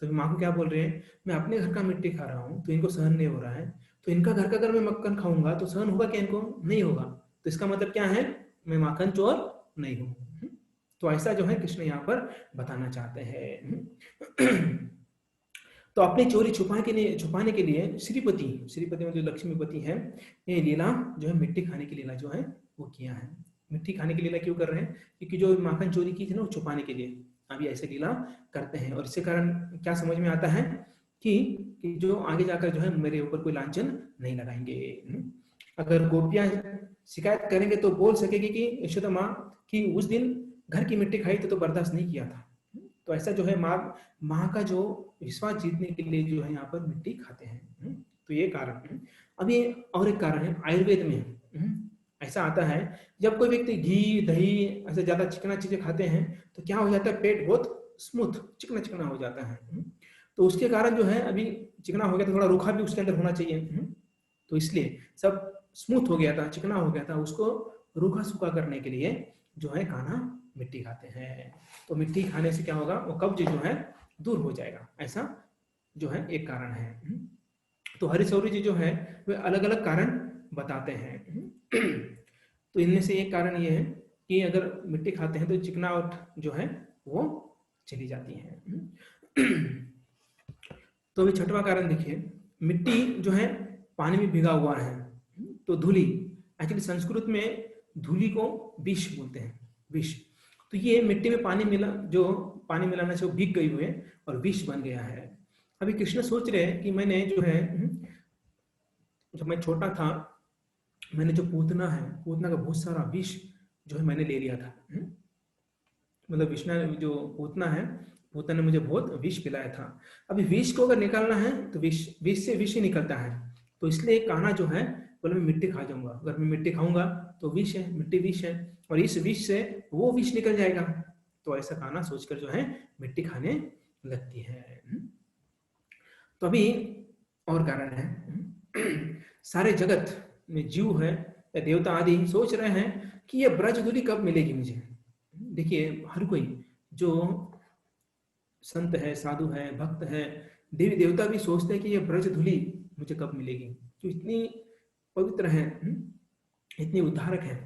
तो माँ को क्या बोल रहे हैं, मैं अपने घर का मिट्टी खा रहा हूँ तो इनको सहन नहीं हो रहा है, तो इनका घर का अगर मैं मक्खन खाऊंगा तो सहन होगा क्या इनको? नहीं होगा। तो इसका मतलब क्या है, मैं माखन चोर नहीं हूँ। तो ऐसा जो है कृष्ण यहाँ पर बताना चाहते हैं। तो अपनी चोरी छुपाने के लिए श्रीपति में जो लक्ष्मीपति है, ये लीला जो है मिट्टी खाने की लीला जो है वो किया है। मिट्टी खाने की लीला क्यों कर रहे हैं? क्योंकि जो माखन चोरी की थी ना, वो छुपाने के लिए अभी ऐसे लीला करते हैं। और इसके कारण क्या समझ में आता है कि जो आगे जाकर जो है मेरे ऊपर कोई लांछन नहीं लगाएंगे। अगर गोपियां शिकायत करेंगे तो बोल सकेगी कि यशोदा माँ की उस दिन घर की मिट्टी खाई तो बर्दाश्त नहीं किया था। तो ऐसा जो है माँ का जो विश्वास जीतने के लिए जो है यहाँ पर मिट्टी खाते हैं। तो ये कारण है। अभी और एक कारण है आयुर्वेद में, ऐसा आता है जब कोई व्यक्ति घी दही ऐसे ज्यादा चिकना चीजें खाते हैं तो क्या हो जाता है, पेट बहुत स्मूथ चिकना चिकना हो जाता है। तो उसके कारण जो है अभी चिकना हो गया तो थोड़ा रूखा भी उसके अंदर होना चाहिए। तो इसलिए सब स्मूथ हो गया था, चिकना हो गया था, उसको रूखा सूखा करने के लिए जो है कान्हा मिट्टी खाते हैं। तो मिट्टी खाने से क्या होगा, वो कब्ज जो है दूर हो जाएगा, ऐसा जो है एक कारण है। तो हरिशौरी जी जो है वे अलग अलग कारण बताते हैं। तो इनमें से एक कारण ये है कि अगर मिट्टी खाते हैं तो चिकनाहट जो है वो चली जाती है। तो अभी छठवां कारण देखिए, मिट्टी जो है पानी में भिगा हुआ है, तो धूली, एक्चुअली संस्कृत में धूली को विष बोलते हैं, विष। तो ये मिट्टी में पानी मिलाने से वो भीग गई हुई है और विष बन गया है। अभी कृष्ण सोच रहे हैं कि मैंने जो है, जब मैं छोटा था, मैंने जो पूतना का बहुत सारा विष जो है मैंने ले लिया था। मतलब विष्णु जो पूतना है, पूतना ने मुझे बहुत विष पिलाया था। अभी विष को अगर निकालना है तो विष से विष ही निकलता है। तो इसलिए कान्हा जो है बोले मैं मिट्टी खा जाऊंगा, अगर मैं मिट्टी खाऊंगा तो विष है, मिट्टी विष है, और इस विष से वो विष निकल जाएगा। तो ऐसा कान्हा सोचकर जो है मिट्टी खाने लगती है। तो अभी और कारण है, सारे जगत में जीव है या देवता आदि सोच रहे हैं कि ये ब्रजधुली कब मिलेगी मुझे। देखिए, हर कोई जो संत है, साधु है, भक्त है, देवी देवता भी सोचते हैं कि ये ब्रज धुली मुझे कब मिलेगी, जो इतनी पवित्र है, इतनी उद्धारक है।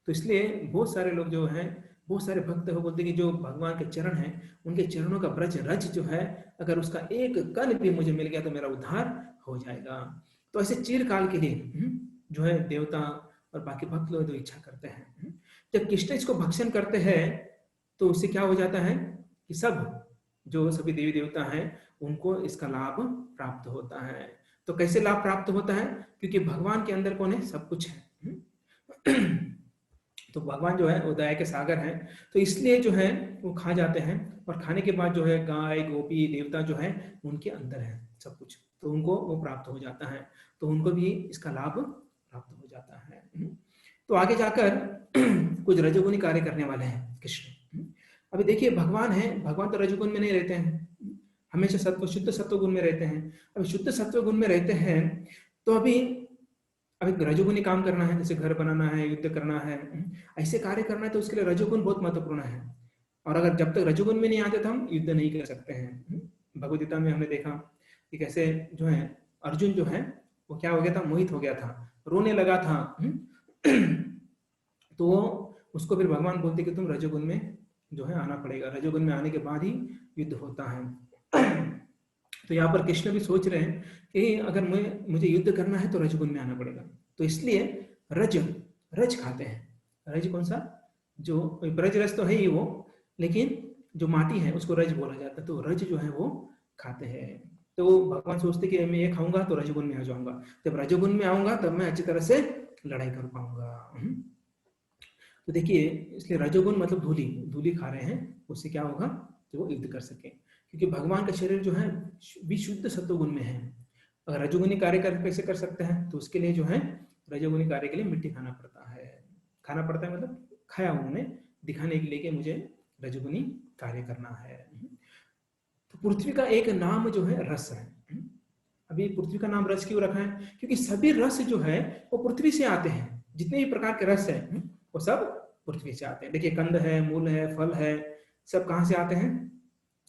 तो इसलिए बहुत सारे लोग जो हैं, बहुत सारे भक्त हो बोलते हैं कि जो भगवान के चरण हैं, उनके चरणों का ब्रज रज जो है, अगर उसका एक कण भी मुझे मिल गया तो मेरा उद्धार हो जाएगा। तो ऐसे चिरकाल के लिए जो है देवता और बाकी भक्त लोग जो इच्छा करते हैं, जब कृष्ण इसको भक्षण करते हैं तो उससे क्या हो जाता है कि जो सभी देवी देवता हैं उनको इसका लाभ प्राप्त होता है। तो कैसे लाभ प्राप्त होता है? क्योंकि भगवान के अंदर कौन है? सब कुछ है। तो भगवान जो है वो दया के सागर हैं, तो इसलिए जो है वो खा जाते हैं, और खाने के बाद जो है गाय गोपी देवता जो है उनके अंदर है सब कुछ, तो उनको वो प्राप्त हो जाता है, तो उनको भी इसका लाभ प्राप्त हो जाता है। तो आगे जाकर कुछ रजोगुणी कार्य करने वाले हैं कृष्ण। अभी देखिए, भगवान है, भगवान तो रजोगुण में नहीं रहते हैं, हमेशा शुद्ध सत्व गुण में रहते हैं। अभी शुद्ध सत्व गुण में रहते हैं तो अभी रजोगुणी काम करना है, जैसे घर बनाना है, युद्ध करना है, ऐसे कार्य करना है, तो उसके लिए रजोगुण बहुत महत्वपूर्ण है। और अगर जब तक रजोगुण में नहीं आते तो हम युद्ध नहीं कर सकते हैं। भगवद गीता में हमने देखा कि कैसे जो है अर्जुन जो है वो क्या हो गया था, मोहित हो गया था, रोने लगा था। तो उसको फिर भगवान बोलते कि तुम रजोगुण में जो है आना पड़ेगा, रजोगुण में आने के बाद ही युद्ध होता है। तो यहाँ पर कृष्ण भी सोच रहे हैं कि अगर मुझे युद्ध करना है तो रजोगुण में आना पड़ेगा, तो इसलिए रज खाते हैं। रज कौन सा, जो ब्रज रस तो है ही वो, लेकिन जो माटी है उसको रज बोला जाता है, तो रज जो है वो खाते हैं। तो भगवान सोचते कि मैं ये खाऊंगा तो रजोगुण में आ जाऊंगा, जब रजोगुण में आऊंगा तब मैं अच्छी तरह से लड़ाई कर पाऊंगा। तो देखिए, इसलिए रजोगुण मतलब धूली, धूली खा रहे हैं, उससे क्या होगा, तो वो युद्ध कर सके, क्योंकि भगवान का शरीर जो है विशुद्ध सत्वगुण में है। अगर रजोगुणी कार्य कैसे कर सकते हैं, तो उसके लिए जो है रजोगुणी कार्य के लिए मिट्टी खाना पड़ता है। खाना पड़ता है मतलब खाया उन्होंने, दिखाने के लिए कि मुझे रजोगुणी कार्य करना है। तो पृथ्वी का एक नाम जो है रस है। अभी पृथ्वी का नाम रस क्यों रखा है, क्योंकि सभी रस जो है वो पृथ्वी से आते हैं, जितने भी प्रकार के रस है वो सब पृथ्वी से आते हैं। देखिए, कंद है, मूल है, फल है, सब कहाँ से आते हैं,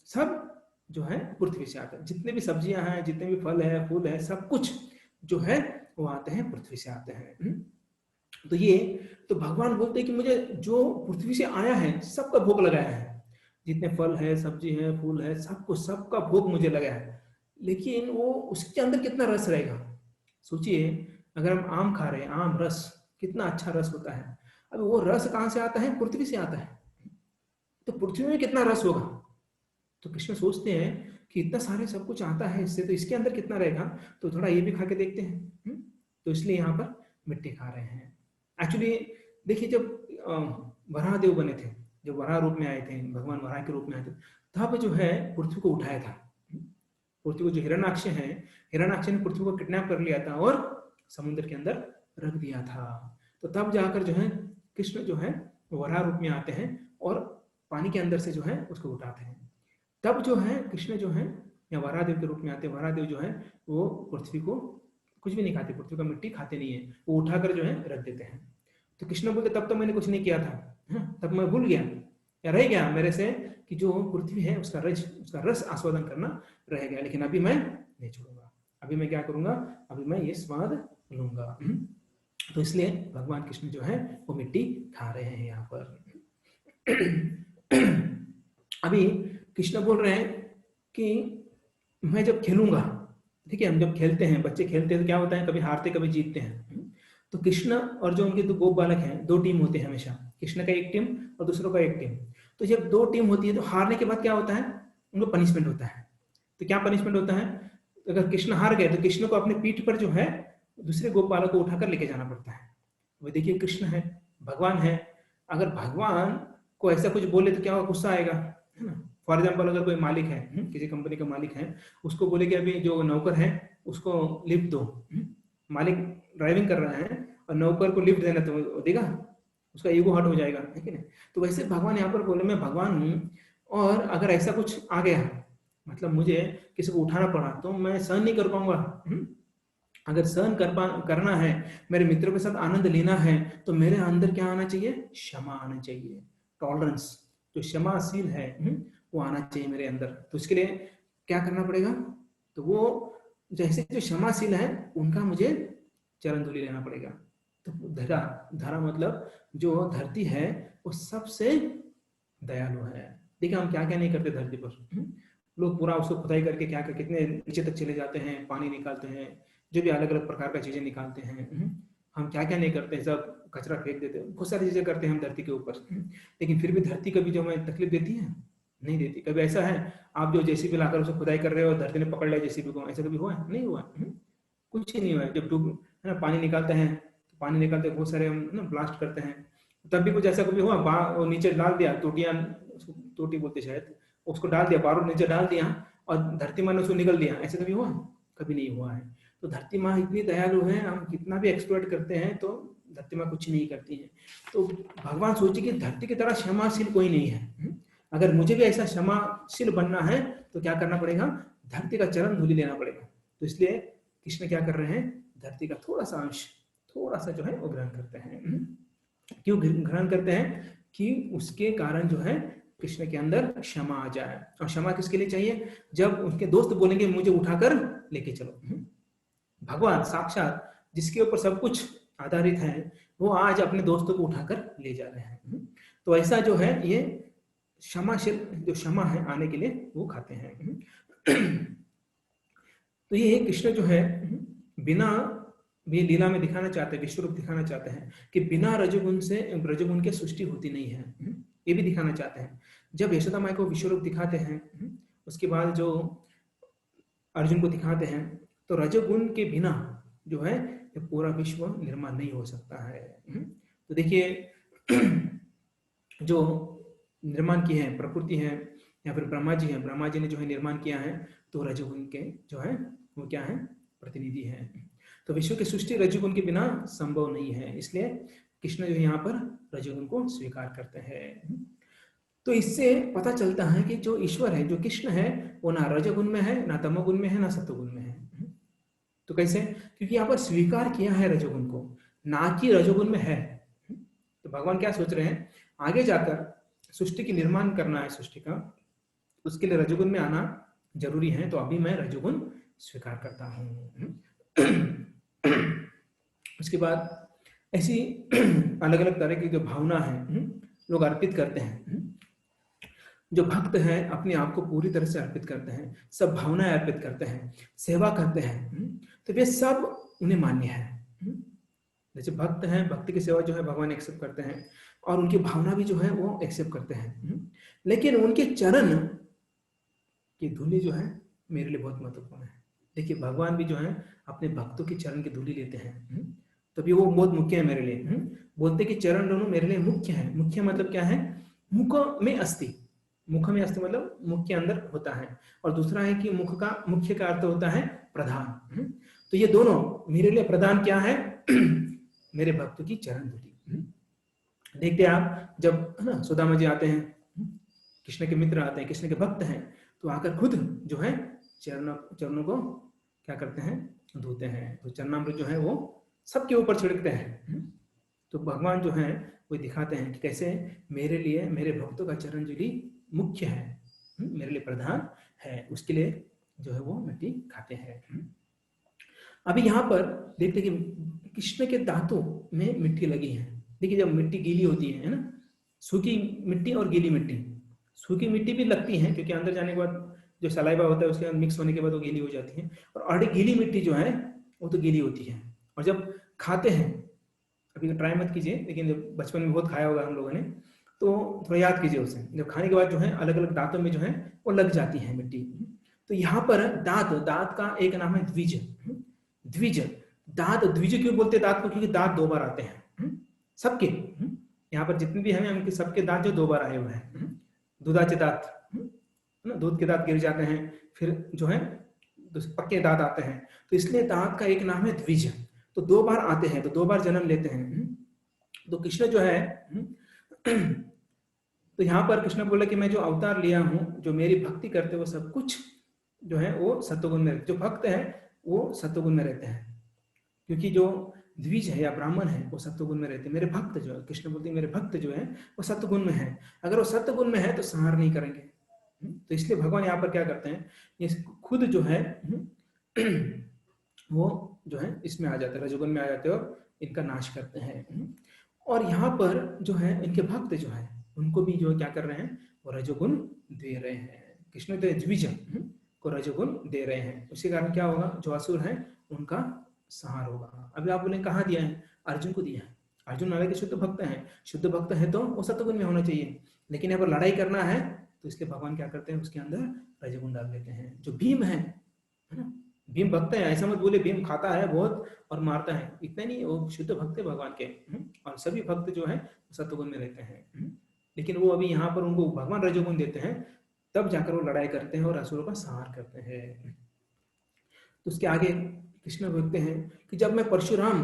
सब जो है पृथ्वी से आते हैं। जितने भी सब्जियां हैं, जितने भी फल है, फूल है, सब कुछ जो है वो आते हैं, पृथ्वी से आते हैं। तो ये, तो भगवान बोलते हैं कि मुझे जो पृथ्वी से आया है सबका भोग लगाया है, जितने फल है, सब्जी है, फूल है, सबको, सबका भोग मुझे लगा है। लेकिन वो उसके अंदर कितना रस रहेगा, सोचिए, अगर हम आम खा रहे हैं, आम रस, कितना अच्छा रस होता है। अब वो रस कहाँ से आता है, पृथ्वी से आता है, तो पृथ्वी में कितना रस होगा। तो कृष्ण सोचते हैं कि इतना सारे सब कुछ आता है इससे, तो इसके अंदर कितना रहेगा, तो थोड़ा ये भी खा के देखते हैं। तो इसलिए यहाँ पर मिट्टी खा रहे हैं। एक्चुअली देखिए, जब वराह देव बने थे, जब वराह रूप में आए थे, भगवान वराह के रूप में आए थे, तब जो है पृथ्वी को उठाया था। पृथ्वी को जो हिरण्याक्ष है, हिरण्याक्ष ने पृथ्वी को किडनैप कर लिया था और समुद्र के अंदर रख दिया था। तो तब जाकर जो है कृष्ण जो है वराह रूप में आते हैं और पानी के अंदर से जो है उसको उठाते हैं। तब जो है कृष्ण जो है या वराह देव के रूप में आते हैं। वराह देव जो है वो पृथ्वी को कुछ भी नहीं खाते, पृथ्वी का मिट्टी खाते नहीं है, वो उठाकर जो है रख देते हैं। तो कृष्ण बोलते तब तो मैंने कुछ नहीं किया था, तब मैं भूल गया या रह गया मेरे से कि जो पृथ्वी है उसका रस आस्वादन करना रह गया, लेकिन अभी मैं नहीं छोड़ूंगा, अभी मैं क्या करूंगा, अभी मैं ये स्वाद लूंगा। तो इसलिए भगवान कृष्ण जो है वो मिट्टी खा रहे हैं यहाँ पर। अभी कृष्ण बोल रहे हैं कि मैं जब खेलूंगा, ठीक है, हम जब खेलते हैं, बच्चे खेलते हैं तो क्या होता है, कभी हारते कभी जीतते हैं। तो कृष्ण और जो उनके दो गोप बालक हैं, दो टीम होते हैं हमेशा, कृष्ण का एक टीम और दूसरों का एक टीम। तो जब दो टीम होती है तो हारने के बाद क्या होता है, उनको पनिशमेंट होता है। तो क्या पनिशमेंट होता है, अगर कृष्ण हार गए तो कृष्ण को अपने पीठ पर जो है दूसरे गोप बालक को उठाकर लेके जाना पड़ता है। वो देखिए कृष्ण है, भगवान है, अगर भगवान को ऐसा कुछ बोले तो क्या गुस्सा आएगा, है ना। फॉर एग्जाम्पल, अगर कोई मालिक है, किसी कंपनी का मालिक है, उसको बोले कि अभी जो नौकर है उसको लिफ्ट दो, मालिक ड्राइविंग कर रहा है और नौकर को लिफ्ट देना, तो देगा, उसका ईगो हर्ट हो जाएगा, है कि नहीं। तो वैसे भगवान यहाँ पर बोले मैं भगवान हूँ, और अगर ऐसा कुछ आ गया, मतलब मुझे किसी को उठाना पड़ा, तो मैं सहन नहीं कर पाऊंगा। अगर सहन करना है, मेरे मित्रों के साथ आनंद लेना है, तो मेरे अंदर क्या आना चाहिए, क्षमा आना चाहिए, टॉलरेंस, जो क्षमाशील है वो आना चाहिए मेरे अंदर। तो इसके लिए क्या करना पड़ेगा, तो वो जैसे जो क्षमाशील है उनका मुझे चरण धूलि लेना पड़ेगा। तो धरा, धरा मतलब जो धरती है वो सबसे दयालु है। देखिए हम क्या क्या नहीं करते धरती पर, लोग पूरा उसको खुदाई करके क्या क्या कितने नीचे तक चले जाते हैं, पानी निकालते हैं, जो भी अलग अलग प्रकार का चीजें निकालते हैं, हम क्या क्या नहीं करते हैं, सब कचरा फेंक देते हैं, बहुत सारी चीजें करते हैं हम धरती के ऊपर। लेकिन फिर भी धरती कभी जो हमें तकलीफ देती है, नहीं देती। कभी ऐसा है आप जो जेसीबी लाकर उसे खुदाई कर रहे हो, धरती ने पकड़ लिया जेसीबी को, ऐसा कभी हुआ है, नहीं हुआ, कुछ ही नहीं हुआ है। जब डूब है ना, पानी निकालते हैं, तो पानी निकालते बहुत सारे हम ना ब्लास्ट करते हैं, तब भी कुछ ऐसा कभी हुआ, वो नीचे डाल दिया, टोटियां, टोटी बोलते शायद, उसको डाल दिया, बारूद नीचे डाल दिया और धरती माँ ने उसको निकल दिया, ऐसा कभी हुआ, कभी नहीं हुआ है। तो धरती माँ इतनी दयालु है, हम कितना भी एक्सप्लॉइट करते हैं तो धरती माँ कुछ नहीं करती है। तो भगवान सोचे कि धरती की तरह क्षमाशील कोई नहीं है, अगर मुझे भी ऐसा क्षमाशील बनना है तो क्या करना पड़ेगा, धरती का चरण धूलि लेना पड़ेगा। तो इसलिए कृष्ण क्या कर रहे हैं, धरती का थोड़ा सा अंश, थोड़ा सा जो है वो ग्रहण करते हैं। क्यों ग्रहण करते हैं, कि उसके कारण जो है कृष्ण के अंदर क्षमा आ जाए। और क्षमा किसके लिए चाहिए, जब उनके दोस्त बोलेंगे मुझे उठाकर लेके चलो। भगवान साक्षात जिसके ऊपर सब कुछ आधारित है, वो आज अपने दोस्तों को उठाकर ले जा रहे हैं। तो ऐसा जो है ये क्षमाशील, जो क्षमा है आने के लिए वो खाते हैं। तो ये कृष्ण जो है बिना भी लीला में दिखाना चाहते हैं, विश्व रूप दिखाना चाहते हैं कि बिना रजोगुण से रजोगुण के सृष्टि होती नहीं है। ये भी दिखाना चाहते हैं। जब यशोदा माई को विश्व रूप दिखाते हैं, उसके बाद जो अर्जुन को दिखाते हैं, तो रजोगुण के बिना जो है ये पूरा विश्व निर्माण नहीं हो सकता है। तो देखिए जो निर्माण किए हैं प्रकृति है या फिर ब्रह्मा जी है, ब्रह्मा जी ने जो है निर्माण किया है, तो रजोगुण के जो है वो क्या है, प्रतिनिधि है। तो विश्व की सृष्टि रजोगुण के बिना संभव नहीं है, इसलिए कृष्ण जो यहाँ पर रजोगुण को स्वीकार करते हैं। तो इससे पता चलता है कि जो ईश्वर है, जो कृष्ण है, वो ना रजोगुण में है, ना तमोगुण में है, ना सत्वगुण में है। तो कैसे? क्योंकि यहाँ पर स्वीकार किया है रजोगुण को, ना कि रजोगुण में है। तो भगवान क्या सोच रहे हैं, आगे जाकर सृष्टि की निर्माण करना है सृष्टि का, उसके लिए रजोगुण में आना जरूरी है, तो अभी मैं रजोगुण स्वीकार करता हूँ। उसके बाद ऐसी अलग अलग तरह की जो भावना है लोग अर्पित करते हैं। जो भक्त हैं अपने आप को पूरी तरह से अर्पित करते हैं, सब भावनाएं अर्पित करते हैं, सेवा करते हैं, तो वे सब उन्हें मान्य है। जैसे भक्त हैं, भक्ति की सेवा जो है भगवान एक्सेप्ट करते हैं, और उनकी भावना भी जो है वो एक्सेप्ट करते हैं। लेकिन उनके चरण की धूलि जो है मेरे लिए बहुत महत्वपूर्ण है। देखिए भगवान भी जो है अपने भक्तों की चरण की धूलि लेते हैं, तभी वो बहुत मुख्य है मेरे लिए। बोलते कि चरण दोनों मेरे लिए मुख्य है। मुख्य मतलब क्या है, मुख में अस्थि, मुख में अस्थि मतलब मुख के अंदर होता है, और दूसरा है कि मुख का मुख्य का अर्थ होता है प्रधान। तो ये दोनों मेरे लिए प्रधान क्या है, मेरे भक्तों की चरण धूलि। देखते आप जब है ना सुदामा जी आते हैं, कृष्ण के मित्र आते हैं, कृष्ण के भक्त हैं, तो आकर खुद जो है चरणों को क्या करते हैं, धोते हैं। तो चरणामृत जो है वो सबके ऊपर छिड़कते हैं। तो भगवान जो है वो दिखाते हैं कि कैसे मेरे लिए मेरे भक्तों का चरण धूलि मुख्य है, मेरे लिए प्रधान है, उसके लिए जो है वो मिट्टी खाते हैं। अभी यहाँ पर देखते कि कृष्ण के दांतों में मिट्टी लगी है। देखिए जब मिट्टी गीली होती है ना, सूखी मिट्टी और गीली मिट्टी, सूखी मिट्टी भी लगती है क्योंकि अंदर जाने के बाद जो सलाइवा होता है उसके अंदर मिक्स होने के बाद वो गीली हो जाती है, और ऑलरेडी गीली मिट्टी जो है वो तो गीली होती है। और जब खाते हैं, अभी ट्राई मत कीजिए, लेकिन जब बचपन में बहुत खाया होगा हम लोगों ने, तो थोड़ा याद कीजिए उसे, जब खाने के बाद जो है अलग अलग दांतों में जो है वो लग जाती है मिट्टी। तो यहाँ पर दांत का एक नाम है द्विज। द्विज दांत, द्विज क्यों बोलते हैं दांत को, क्योंकि दांत दो बार आते हैं सबके। यहाँ पर जितने भी हैं उनके सबके दांत जो दो बार आए हुए हैं। दूधाचे दांत, दूध के दांत गिर जाते हैं, फिर जो है पक्के दांत आते हैं, तो इसलिए दांत का एक नाम है द्विज। तो दो बार आते हैं, तो दो बार जन्म लेते हैं। तो कृष्ण जो है तो यहाँ पर कृष्ण बोला कि मैं जो अवतार लिया हूँ, जो मेरी भक्ति करते वो सब कुछ जो है वो सत्वगुण में, जो भक्त है वो सत्वगुण में रहते हैं, क्योंकि जो द्विज है या ब्राह्मण है वो सत्वगुण में रहते हैं। मेरे भक्त जो है, कृष्ण बोलते हैं मेरे भक्त जो है वो सत्वगुण में है। अगर वो सत्वगुण में है तो संहार नहीं करेंगे। तो इसलिए भगवान यहाँ पर क्या करते हैं, ये खुद जो है वो जो है इसमें आ जाते हैं, रजोगुण में आ जाते हैं और इनका नाश करते हैं। और यहाँ पर जो है इनके भक्त जो है उनको भी जो क्या कर रहे हैं, वो रजोगुण दे रहे हैं। कृष्ण तो द्विज को रजोगुण दे रहे हैं, उसके कारण क्या होगा, जो असुर है उनका संहार होगा। अभी आप बोले कहाँ दिया है, अर्जुन को दिया है। अर्जुन हालांकि शुद्ध भक्त है, शुद्ध भक्त है तो वो सत्वगुण में होना चाहिए, लेकिन यहाँ पर लड़ाई करना है तो इसलिए भगवान क्या करते हैं, उसके अंदर रजोगुण डाल देते हैं। जो भीम है ना, भीम भक्त है, ऐसा मत बोले भीम खाता है बहुत और मारता है, इतना नहीं, वो शुद्ध भक्त है भगवान के। और सभी भक्त जो है सत्वगुण में रहते हैं, लेकिन वो अभी यहाँ पर उनको भगवान रजोगुण देते हैं, तब जाकर वो लड़ाई करते हैं और असुरों का संहार करते हैं। तो उसके आगे कृष्ण बोलते हैं कि जब मैं परशुराम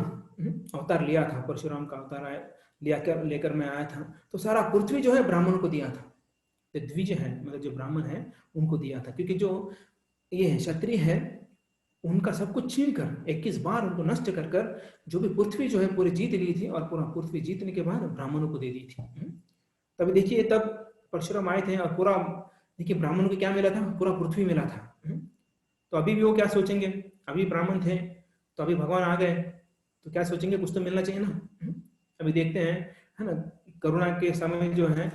अवतार लिया था, परशुराम का अवतार लेकर मैं आया था, तो सारा पृथ्वी जो है ब्राह्मणों को दिया था। तो द्विज है मतलब जो ब्राह्मण है उनको दिया था, क्योंकि जो ये है क्षत्रिय है उनका सब कुछ छीन कर 21 बार उनको नष्ट कर कर जो भी पृथ्वी जो है पूरी जीत ली थी, और पूरा पृथ्वी जीतने के बाद ब्राह्मणों को दे दी थी। तभी देखिए तब परशुराम आए थे और पूरा देखिए ब्राह्मणों को क्या मिला था, पूरा पृथ्वी मिला था। तो अभी भी वो क्या सोचेंगे, अभी ब्राह्मण थे तो अभी भगवान आ गए तो क्या सोचेंगे, कुछ तो मिलना चाहिए ना। अभी देखते हैं है ना, कोरोना के समय जो है,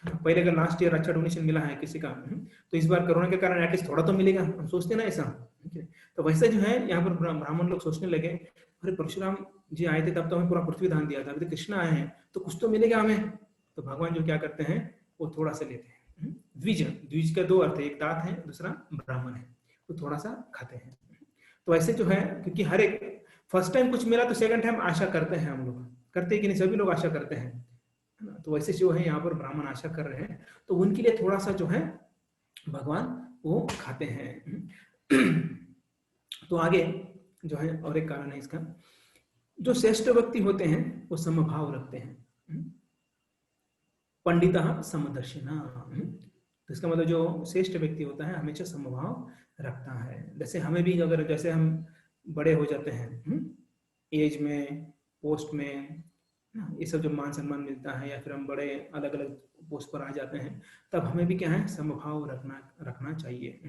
पहले अगर लास्ट ईयर अच्छा डोनेशन मिला है किसी का, तो इस बार कोरोना के कारण एटलीस्ट थोड़ा तो मिलेगा, हम सोचते हैं ना ऐसा। ठीक है। तो वैसे जो है यहाँ पर ब्राह्मण लोग सोचने लगे, अरे परशुराम जी आए थे तब तो हमें पूरा पृथ्वी दान दिया था, अभी तो कृष्ण आए हैं तो कुछ तो मिलेगा हमें। तो भगवान जो क्या करते हैं वो थोड़ा सा लेते हैं। द्विज, द्विज का दो अर्थ है, एक तात है दूसरा ब्राह्मण है, तो थोड़ा सा खाते हैं। तो ऐसे जो है, क्योंकि हर एक फर्स्ट टाइम कुछ मिला तो सेकंड टाइम आशा करते हैं, हम लोग करते हैं कि नहीं, सभी लोग आशा करते हैं, है ना। तो वैसे जो है यहाँ पर ब्राह्मण आशा कर रहे हैं, तो उनके लिए थोड़ा सा जो है भगवान वो खाते हैं। तो आगे जो है और एक कारण है इसका, जो श्रेष्ठ व्यक्ति होते हैं वो समभाव रखते हैं। पंडितः समदर्शिना, तो इसका मतलब जो श्रेष्ठ व्यक्ति होता है हमेशा समभाव रखता है। जैसे हमें भी अगर, जैसे हम बड़े हो जाते हैं एज में, पोस्ट में, ये सब जो मान सम्मान मिलता है, या फिर हम बड़े अलग अलग पोस्ट पर आ जाते हैं, तब हमें भी क्या है समभाव रखना चाहिए।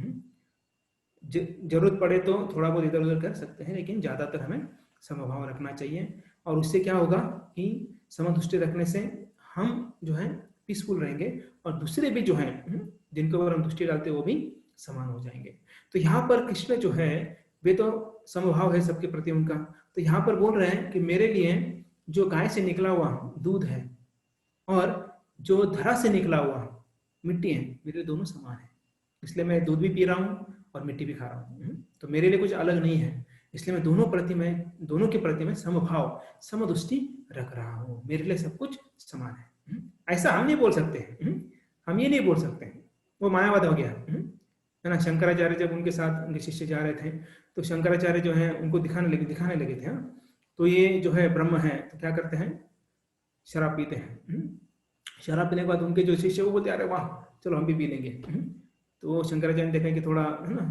जरूरत पड़े तो थोड़ा बहुत इधर उधर कर सकते हैं, लेकिन ज्यादातर हमें समभाव रखना चाहिए। और उससे क्या होगा कि समदृष्टि रखने से हम जो है पीसफुल रहेंगे, और दूसरे भी जो है जिनके ऊपर हम दृष्टि डालते हैं वो भी समान हो जाएंगे। तो यहाँ पर कृष्ण जो है वे तो समभाव है सबके प्रति उनका, तो यहाँ पर बोल रहे हैं कि मेरे लिए जो गाय से निकला हुआ दूध है और जो धरा से निकला हुआ मिट्टी है, मेरे लिए दोनों समान है। इसलिए मैं दूध भी पी रहा हूँ और मिट्टी भी खा रहा हूँ, तो मेरे लिए कुछ अलग नहीं है। इसलिए मैं दोनों के प्रति में समभाव समदृष्टि रख रहा हूँ, मेरे लिए सब कुछ समान है। ऐसा हम नहीं बोल सकते हैं, हम ये नहीं बोल सकते हैं, वो मायावाद हो गया, है ना। शंकराचार्य जब उनके साथ उनके शिष्य जा रहे थे, तो शंकराचार्य जो है उनको दिखाने लगे थे, तो ये जो है ब्रह्म है, तो क्या करते हैं, शराब पीते हैं। शराब पीने के बाद उनके जो शिष्य वो बोलते, अरे वाह चलो हम भी पी लेंगे। तो शंकराचार्य देखें कि थोड़ा है ना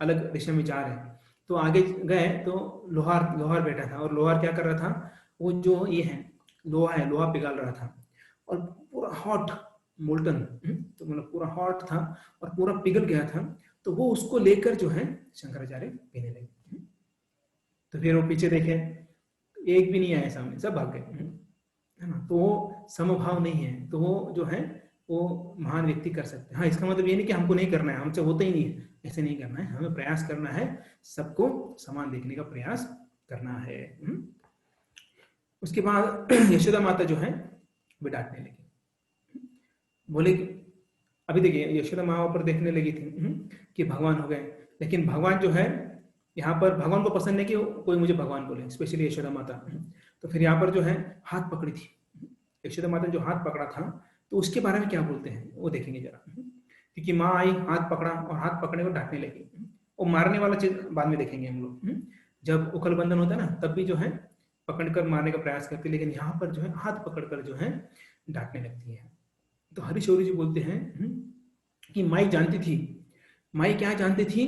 अलग दिशा में जा रहे हैं, तो आगे गए तो लोहार बैठा था, और लोहार क्या कर रहा था, वो जो ये है लोहा पिघाल रहा था, और पूरा हॉट मोल्टन, तो मतलब पूरा हॉट था और पूरा पिघल गया था। तो वो उसको लेकर जो है शंकराचार्य पीने लगे। तो फिर वो पीछे देखे, एक भी नहीं आया सामने, सब भाग गए, है ना। तो वो समभाव नहीं है, तो वो जो है वो महान व्यक्ति कर सकते हैं। हाँ, इसका मतलब ये नहीं कि हमको नहीं करना है, हमसे होता ही नहीं है, ऐसे नहीं करना है, हमें प्रयास करना है, सबको समान देखने का प्रयास करना है। उसके बाद यशोदा माता जो है वो डांटने लगी, बोले अभी देखिए यशोदा माँ पर देखने लगी थी कि भगवान हो गए, लेकिन भगवान जो है यहाँ पर भगवान को पसंद नहीं कि कोई मुझे भगवान बोले, स्पेशली यशोदा माता। तो फिर यहाँ पर जो है हाथ पकड़ी थी, यशोदा माता ने जो हाथ पकड़ा था, तो उसके बारे में क्या बोलते हैं वो देखेंगे जरा। क्योंकि माँ आई, हाथ पकड़ा, और हाथ पकड़ने को डांटने लगी, और मारने वाला चीज बाद में देखेंगे हम लोग। जब उखल बंधन होता है ना, तब भी जो है पकड़कर मारने का प्रयास करती है, लेकिन यहाँ पर जो है हाथ पकड़कर जो है डांटने लगती है। तो हरिशौरी जी बोलते हैं कि माई जानती थी, माई क्या जानती थी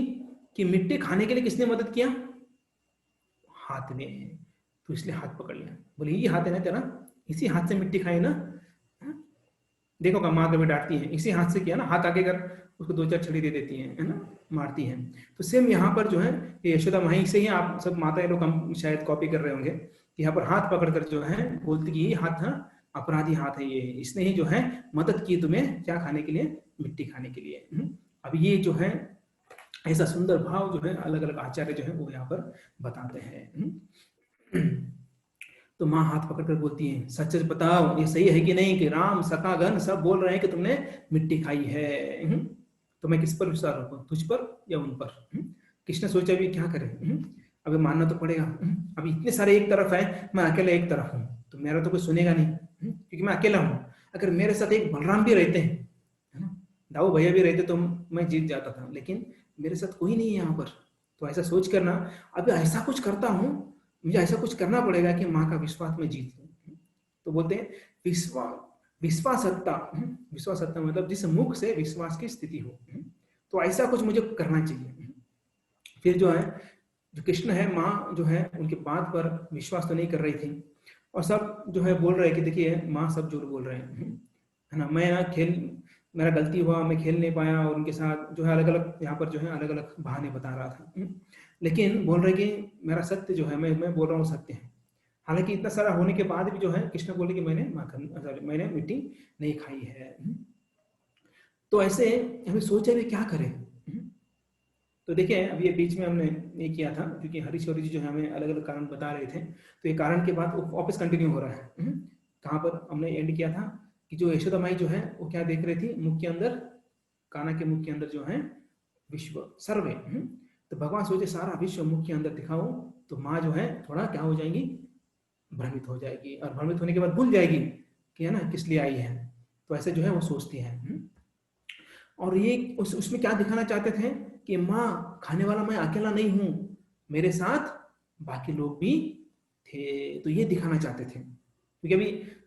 कि मिट्टी खाने के लिए किसने मदद किया, हाथ ने, तो इसलिए हाथ पकड़ लिया। बोले ये हाथ है ना तेरा, इसी हाथ से मिट्टी खाई ना, देखो का माँ कभी डांटती है, इसी हाथ से किया ना, हाथ आगे कर, उसको दो चार छड़ी दे देती है ना, मारती है। तो सेम यहाँ पर जो है ये यशोदा माही से ही आप सब माता लोग हम शायद कॉपी कर रहे होंगे, यहाँ पर हाथ पकड़कर जो है बोलती कि ये हाथ है अपराधी हाथ है, ये इसने ही जो है मदद की तुम्हें क्या खाने के लिए, मिट्टी खाने के लिए। अब ये जो है ऐसा सुंदर भाव जो है अलग अलग आचार्य जो है वो यहाँ पर बताते हैं। तो माँ हाथ पकड़कर बोलती है, सच सच बताओ ये सही है कि नहीं कि राम सखागण सब बोल रहे हैं कि तुमने मिट्टी खाई है, तो मैं किस पर विश्वास रखूं, तुझ पर या उन पर। कृष्ण सोचा भी क्या करे, अभी मानना तो पड़ेगा, अभी इतने सारे एक तरफ है, मैं अकेला एक तरफ हूँ, तो मेरा तो कोई सुनेगा नहीं, क्योंकि मैं अकेला हूँ। अगर मेरे साथ एक बलराम भी रहते हैं, है ना, दाऊ भैया भी रहते तो मैं जीत जाता था, लेकिन मेरे साथ कोई नहीं है यहाँ पर। तो ऐसा सोच करना, अभी ऐसा कुछ करता हूँ, मुझे ऐसा कुछ करना पड़ेगा कि माँ का विश्वास में जीत लूं। तो बोलते हैं विश्वासत्ता, विश्वासत्ता मतलब जिस मुख से विश्वास की स्थिति हो, तो ऐसा कुछ मुझे करना चाहिए। फिर जो है जो कृष्ण है, माँ जो है उनके बात पर विश्वास तो नहीं कर रही थी, और सब जो है बोल रहे कि देखिए माँ सब झूठ बोल रहे हैं, है ना, मैं मेरा गलती हुआ, मैं खेल नहीं पाया, और उनके साथ जो है अलग अलग यहाँ पर जो है अलग अलग बहाने बता रहा था, लेकिन बोल रहे कि मेरा सत्य जो है मैं बोल रहा हूँ सत्य है। हालांकि इतना सारा होने के बाद भी जो है कृष्ण बोले कि मैंने मिट्टी नहीं खाई है। तो ऐसे हमें सोचे भी क्या करें, तो देखिए अब ये बीच में हमने ये किया था क्योंकि हरीश और जी जो है हमें अलग अलग कारण बता रहे थे, तो ये कारण के बाद वापस कंटिन्यू हो रहा है। कहाँ पर हमने एंड किया था कि जो यशोदा माई जो है वो क्या देख रही थी, मुख के अंदर, काना के मुख के अंदर जो है विश्व सर्वे। तो भगवान सोचे सारा विश्व मुख के अंदर दिखाओ, तो माँ जो है थोड़ा क्या हो जाएंगी, भ्रमित हो जाएगी, और भ्रमित होने के बाद भूल जाएगी कि है ना किस लिए आई है। तो ऐसे जो है वो सोचती है। और ये उसमें क्या दिखाना चाहते थे कि माँ खाने वाला मैं अकेला नहीं हूं, मेरे साथ बाकी लोग भी थे, तो ये दिखाना चाहते थे। क्योंकि अभी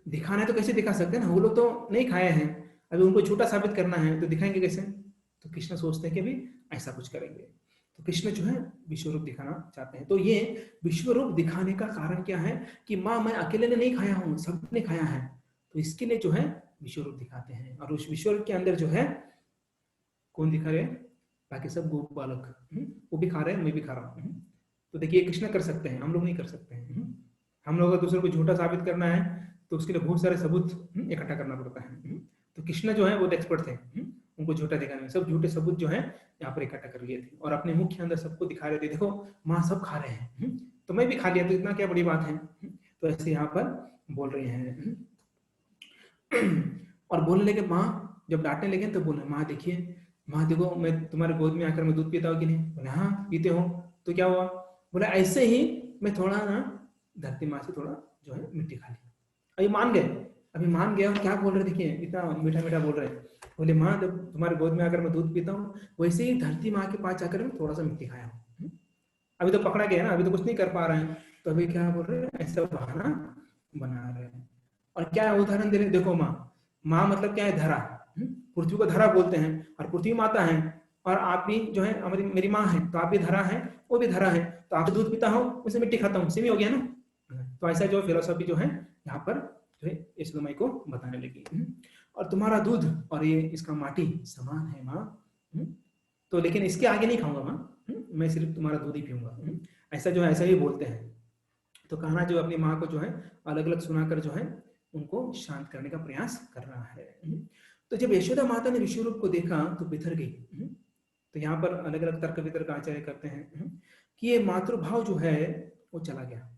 दिखाना है तो कैसे दिखा सकते हैं ना, वो लोग तो नहीं खाए हैं, अभी उनको झूठा साबित करना है तो दिखाएंगे कैसे। तो कृष्ण सोचते हैं कि अभी ऐसा कुछ करेंगे, तो कृष्ण जो है विश्वरूप दिखाना चाहते हैं। तो ये विश्वरूप दिखाने का कारण क्या है कि माँ मैं अकेले ने नहीं खाया हूँ, सबने खाया है, तो इसके लिए जो है विश्वरूप दिखाते हैं। और उस विश्वरूप के अंदर जो है कौन दिखा रहे हैं, बाकी सब गोप बालक, वो भी खा रहे हैं, मैं भी खा रहा हूँ। तो देखिए कृष्ण कर सकते हैं, हम लोग नहीं कर सकते हैं। हम लोग अगर दूसरे को झूठा साबित करना है तो उसके लिए बहुत सारे सबूत इकट्ठा करना पड़ता है। तो कृष्ण जो है वो एक्सपर्ट थे उनको झूठा दिखाने में, सब झूठे सबूत जो है यहाँ पर इकट्ठा कर लिए थे और अपने मुख के अंदर सबको दिखा रहे थे, देखो माँ सब खा रहे हैं, तो मैं भी खा लिया, तो इतना क्या बड़ी बात है। तो ऐसे यहाँ पर बोल रहे हैं। और बोलने लगे, माँ जब डांटने लगे तो बोले, माँ देखिए, माँ देखो मैं तुम्हारे गोद में आकर मैं दूध पीता हूँ कि नहीं, बोले हाँ पीते हो, तो क्या हुआ, बोले ऐसे ही मैं थोड़ा ना धरती माँ से थोड़ा जो है मिट्टी खा लिया। अभी मान गए, अभी मान गया, और क्या बोल रहे देखिए, इतना मीठा मीठा बोल रहे हैं, बोले माँ जब तुम्हारे गोद में आकर मैं दूध पीता हूँ वैसे ही धरती माँ के पास जाकर मैं थोड़ा सा मिट्टी खाया हूँ। अभी तो पकड़ा गया ना, अभी तो कुछ नहीं कर पा रहे हैं, तो अभी क्या बोल रहे हैं, ऐसा बहाना बना रहे हैं। और क्या उदाहरण दे रहे हैं, देखो माँ, माँ मतलब क्या है, धरा, पृथ्वी को धरा बोलते हैं, और पृथ्वी माता है, और आप भी जो है हमारी मेरी माँ है, तो आप भी धरा है, वो भी धरा है, तो आप दूध पीता हो उसे मिट्टी खाता हूँ, सेम हो गया ना। तो ऐसा जो फिलोसॉफी जो है यहाँ पर जो है यशोदा माई को बताने लगी। और तुम्हारा दूध और ये इसका माटी समान है माँ, तो लेकिन इसके आगे नहीं खाऊंगा माँ, मैं सिर्फ तुम्हारा दूध ही पीऊंगा। ऐसा जो है ऐसा ही बोलते हैं। तो कान्हा जो अपनी माँ को जो है अलग अलग सुनाकर जो है उनको शांत करने का प्रयास कर रहा है। तो जब यशोदा माता ने विश्वरूप को देखा तो बिथर गई। तो यहाँ पर अलग अलग तर्क वितर्क आचार्य करते हैं कि ये मातृभाव जो है वो चला गया।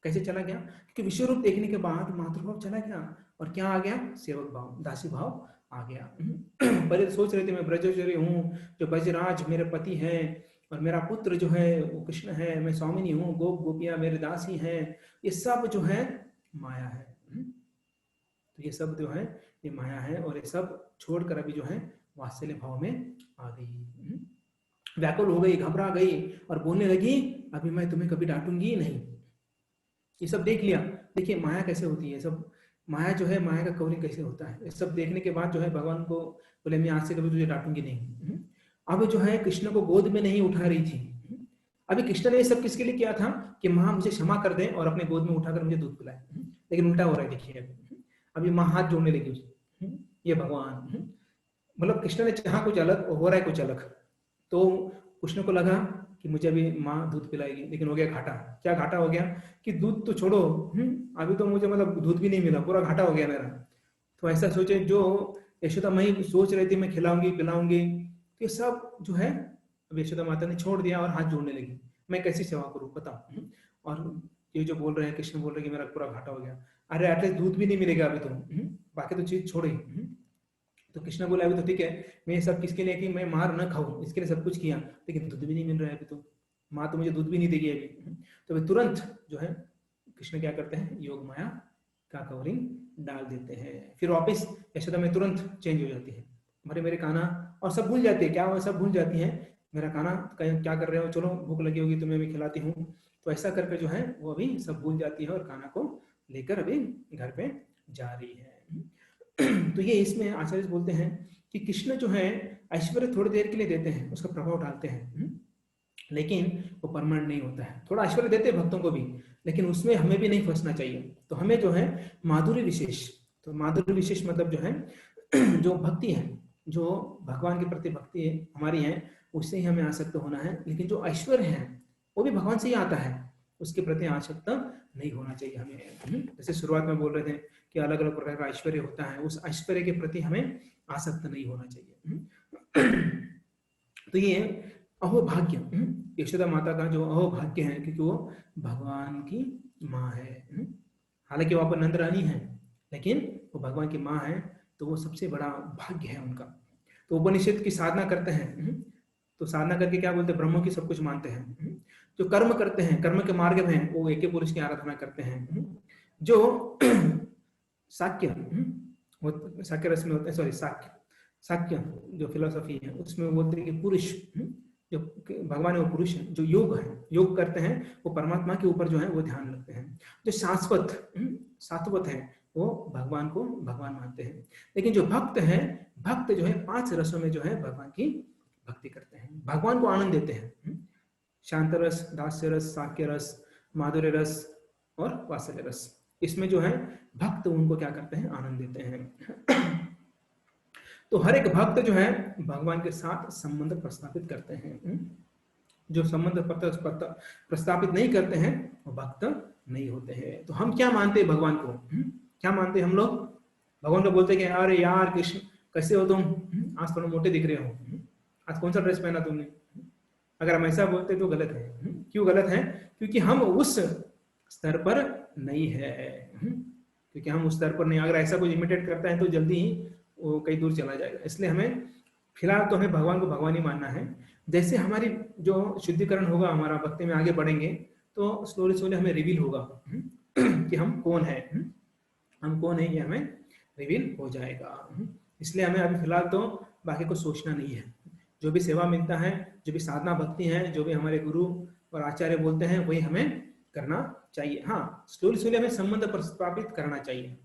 कैसे चला गया, क्योंकि विश्वरूप देखने के बाद मातृभाव चला गया और क्या आ गया, सेवक भाव, दासी भाव आ गया। पहले सोच रहे थे मैं ब्रजोचरी हूँ, जो ब्रजराज मेरे पति है, और मेरा पुत्र जो है वो कृष्ण है, मैं स्वामिनी हूँ, गोप गोपियां मेरे दासी हैं, ये सब जो है माया है। तो ये सब जो है ये माया है, और ये सब छोड़कर अभी जो है वात्सल्य भाव में आ गई, व्याकुल हो गई, घबरा गई और बोलने लगी, अभी मैं तुम्हें कभी डांटूंगी नहीं। ये सब देख लिया, देखिए माया कैसे होती है, सब माया जो है, माया का कवरिंग कैसे होता है, ये सब देखने के बाद जो है भगवान को बोले, मैं आज से कभी तुझे डांटूंगी नहीं। अब जो है कृष्ण को गोद में नहीं उठा रही थी। अभी कृष्ण ने ये सब किसके लिए किया था कि माँ मुझे क्षमा कर दे और अपने गोद में उठाकर मुझे दूध पिलाए, लेकिन उल्टा हो रहा है देखिए। अभी माँ हाथ जोड़ने लगी उसे, ये भगवान, मतलब कृष्ण ने चाहा कुछ अलग, हो रहा है कुछ अलग। तो कृष्ण को लगा कि मुझे अभी माँ दूध पिलाएगी, लेकिन हो गया घाटा। क्या घाटा हो गया कि दूध तो छोड़ो, अभी तो मुझे मतलब दूध भी नहीं मिला, पूरा घाटा हो गया मेरा। तो ऐसा सोचे, जो यशोदा माई सोच रही थी मैं खिलाऊंगी पिलाऊंगी, तो ये सब जो है अब यशोदा माता ने छोड़ दिया और हाथ जोड़ने लगी, मैं कैसी सेवा करूं बताओ। और ये जो बोल रहे हैं, कृष्ण बोल रहे हैं कि मेरा पूरा घाटा हो गया, अरे एटलीस्ट दूध भी नहीं मिलेगा अभी तो, बाकी तो चीज छोड़ी। तो कृष्ण बोला, अभी तो ठीक है, मैं ये सब किसके लिए कि मैं मार न खाऊं, इसके लिए सब कुछ किया, लेकिन दूध भी नहीं मिल रहा है अभी तो, माँ तो मुझे दूध भी नहीं देगी अभी। तो वे तुरंत जो है कृष्ण क्या करते हैं, योग माया का कवरिंग डाल देते हैं, फिर वापस यशोदा में तुरंत चेंज हो जाती है, मेरे मेरे कान्हा, और सब भूल जाती है, क्या वो सब भूल जाती है, मेरा कान्हा क्या कर रहे हो, चलो भूख लगी होगी तुम्हें मैं खिलाती हूँ। तो ऐसा करके जो है वो अभी सब भूल जाती है और कान्हा को लेकर अभी घर पे जा रही है। तो ये इसमें आचार्य बोलते हैं कि कृष्ण जो है ऐश्वर्य थोड़ी देर के लिए देते हैं, उसका प्रभाव डालते हैं, लेकिन वो परमानेंट नहीं होता है। थोड़ा ऐश्वर्य देते हैं भक्तों को भी, लेकिन उसमें हमें भी नहीं फंसना चाहिए। तो हमें जो है माधुर्य विशेष, तो माधुर्य विशेष मतलब जो है जो भक्ति है, जो भगवान के प्रति भक्ति है हमारी है, उससे ही हमें आसक्त होना है। लेकिन जो ऐश्वर्य है वो भी भगवान से ही आता है, उसके प्रति आसक्त नहीं होना चाहिए हमें। जैसे शुरुआत में बोल रहे थे कि अलग अलग प्रकार का ऐश्वर्य होता है, उस ऐश्वर्य के प्रति हमें आसक्त नहीं होना चाहिए। तो ये अहोभाग्य, यशोदा माता का जो अहोभाग्य है, क्योंकि वो भगवान की माँ है। हालांकि वो अपन नंद रानी है, लेकिन वो भगवान की माँ है, तो वो सबसे बड़ा भाग्य है उनका। तो उपनिषद की साधना करते हैं, तो साधना करके क्या बोलते हैं, ब्रह्म की सब कुछ मानते हैं। जो कर्म करते हैं, कर्म के मार्ग में वो एक ही पुरुष की आराधना करते हैं। जो साक्य, वो साक्य रस में होते हैं, सॉरी साक्य, साक्य जो फिलोसफी है उसमें बोलते हैं कि पुरुष, जो भगवान है वो पुरुष है। जो योग है, योग करते हैं, वो परमात्मा के ऊपर जो है वो ध्यान रखते हैं। जो शाश्वत सात्वत है, वो भगवान को भगवान मानते हैं। लेकिन जो भक्त है, भक्त जो है 5 रसों में जो है भगवान की भक्ति करते हैं, भगवान को आनंद देते हैं। शांत रस, दास्य रस, साक्य रस, माधुर्य रस और वात्सल्य रस, इसमें जो है भक्त उनको क्या करते हैं, आनंद देते हैं। तो हर एक भक्त जो है भगवान के साथ संबंध प्रस्थापित करते हैं। जो संबंध प्रस्थापित नहीं करते हैं वो भक्त नहीं होते हैं। तो हम क्या मानते हैं भगवान को, क्या मानते हैं हम लोग? भगवान को बोलते हैं कि अरे यार कृष्ण कैसे हो तुम, आज थोड़ा मोटे दिख रहे हो, आज कौन सा ड्रेस पहना तुमने। अगर हम ऐसा बोलते तो गलत है। क्यों गलत है? क्योंकि हम उस स्तर पर नहीं है। क्योंकि हम उस स्तर पर नहीं, अगर ऐसा कुछ इमिटेट करता है तो जल्दी ही वो कई दूर चला जाएगा। इसलिए हमें फिलहाल तो हमें भगवान को भगवान ही मानना है। जैसे हमारी जो शुद्धिकरण होगा, हमारा भक्ति में आगे बढ़ेंगे, तो स्लोली स्लोली हमें रिवील होगा कि हम कौन है, हम कौन है, ये हमें रिवील हो जाएगा। इसलिए हमें अभी फिलहाल तो बाकी को सोचना नहीं है। जो भी सेवा मिलता है, जो भी साधना भक्ति है, जो भी हमारे गुरु और आचार्य बोलते हैं वही हमें करना चाहिए। हाँ, स्लोली स्लोली हमें संबंध प्रस्थापित करना चाहिए।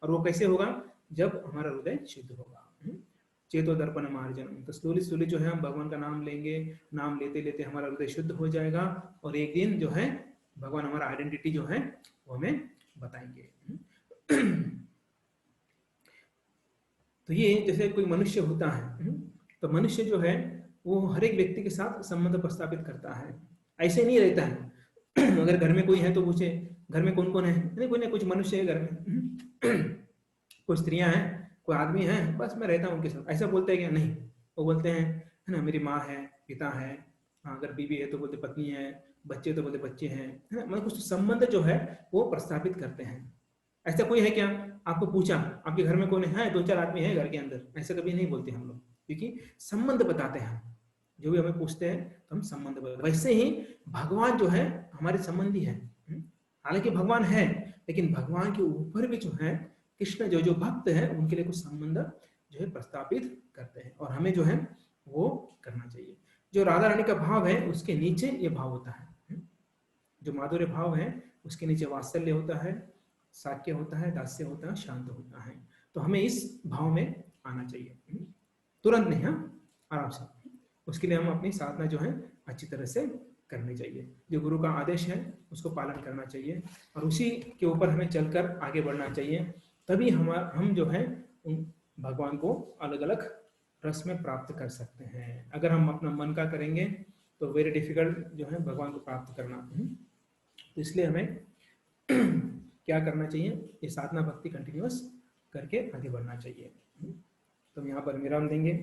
और वो कैसे होगा? जब हमारा हृदय शुद्ध होगा। चेतो दर्पण मार्जन, तो स्लोली स्लोली जो है हम भगवान का नाम लेंगे, नाम लेते लेते हमारा हृदय शुद्ध हो जाएगा, और एक दिन जो है भगवान हमारा आइडेंटिटी जो है वो हमें बताएंगे। तो ये जैसे कोई मनुष्य होता है, तो मनुष्य जो है वो हर एक व्यक्ति के साथ संबंध प्रस्थापित करता है, ऐसे नहीं रहता है। अगर घर में कोई है तो पूछे घर में कौन कौन है, नहीं कोई ना कुछ मनुष्य है घर में, कोई स्त्रियां हैं, कोई आदमी है, बस मैं रहता हूँ उनके साथ, ऐसा बोलते हैं क्या? नहीं, वो बोलते हैं है ना, मेरी माँ है, पिता है, अगर बीवी है तो बोलते पत्नी है, बच्चे तो बोलते बच्चे हैं, है ना, मतलब कुछ संबंध जो है वो प्रस्थापित करते हैं। ऐसा कोई है क्या? आपको पूछा आपके घर में कौन है, 2-4 आदमी है घर के अंदर, ऐसा कभी नहीं बोलते हम लोग, क्योंकि संबंध बताते हैं। जो भी हमें पूछते हैं तो हम संबंध बताते। वैसे ही भगवान जो है हमारे संबंधी है। हालांकि भगवान है, लेकिन भगवान के ऊपर भी जो है कृष्ण जो जो भक्त है उनके लिए कुछ संबंध जो है प्रस्थापित करते हैं, और हमें जो है वो करना चाहिए। जो राधा रानी का भाव है उसके नीचे ये भाव होता है। जो माधुर्य भाव है उसके नीचे वात्सल्य होता है, साक्य होता है, दास्य होता है, शांत होता है। तो हमें इस भाव में आना चाहिए, तुरंत नहीं, हाँ, आराम से। उसके लिए हम अपनी साधना जो है अच्छी तरह से करनी चाहिए। जो गुरु का आदेश है उसको पालन करना चाहिए, और उसी के ऊपर हमें चलकर आगे बढ़ना चाहिए। तभी हम जो है उन भगवान को अलग अलग रस में प्राप्त कर सकते हैं। अगर हम अपना मन का करेंगे तो वेरी डिफिकल्ट जो है भगवान को प्राप्त करना। तो इसलिए हमें क्या करना चाहिए? ये साधना भक्ति कंटिन्यूअस करके आगे बढ़ना चाहिए। तो हम यहाँ पर विराम देंगे।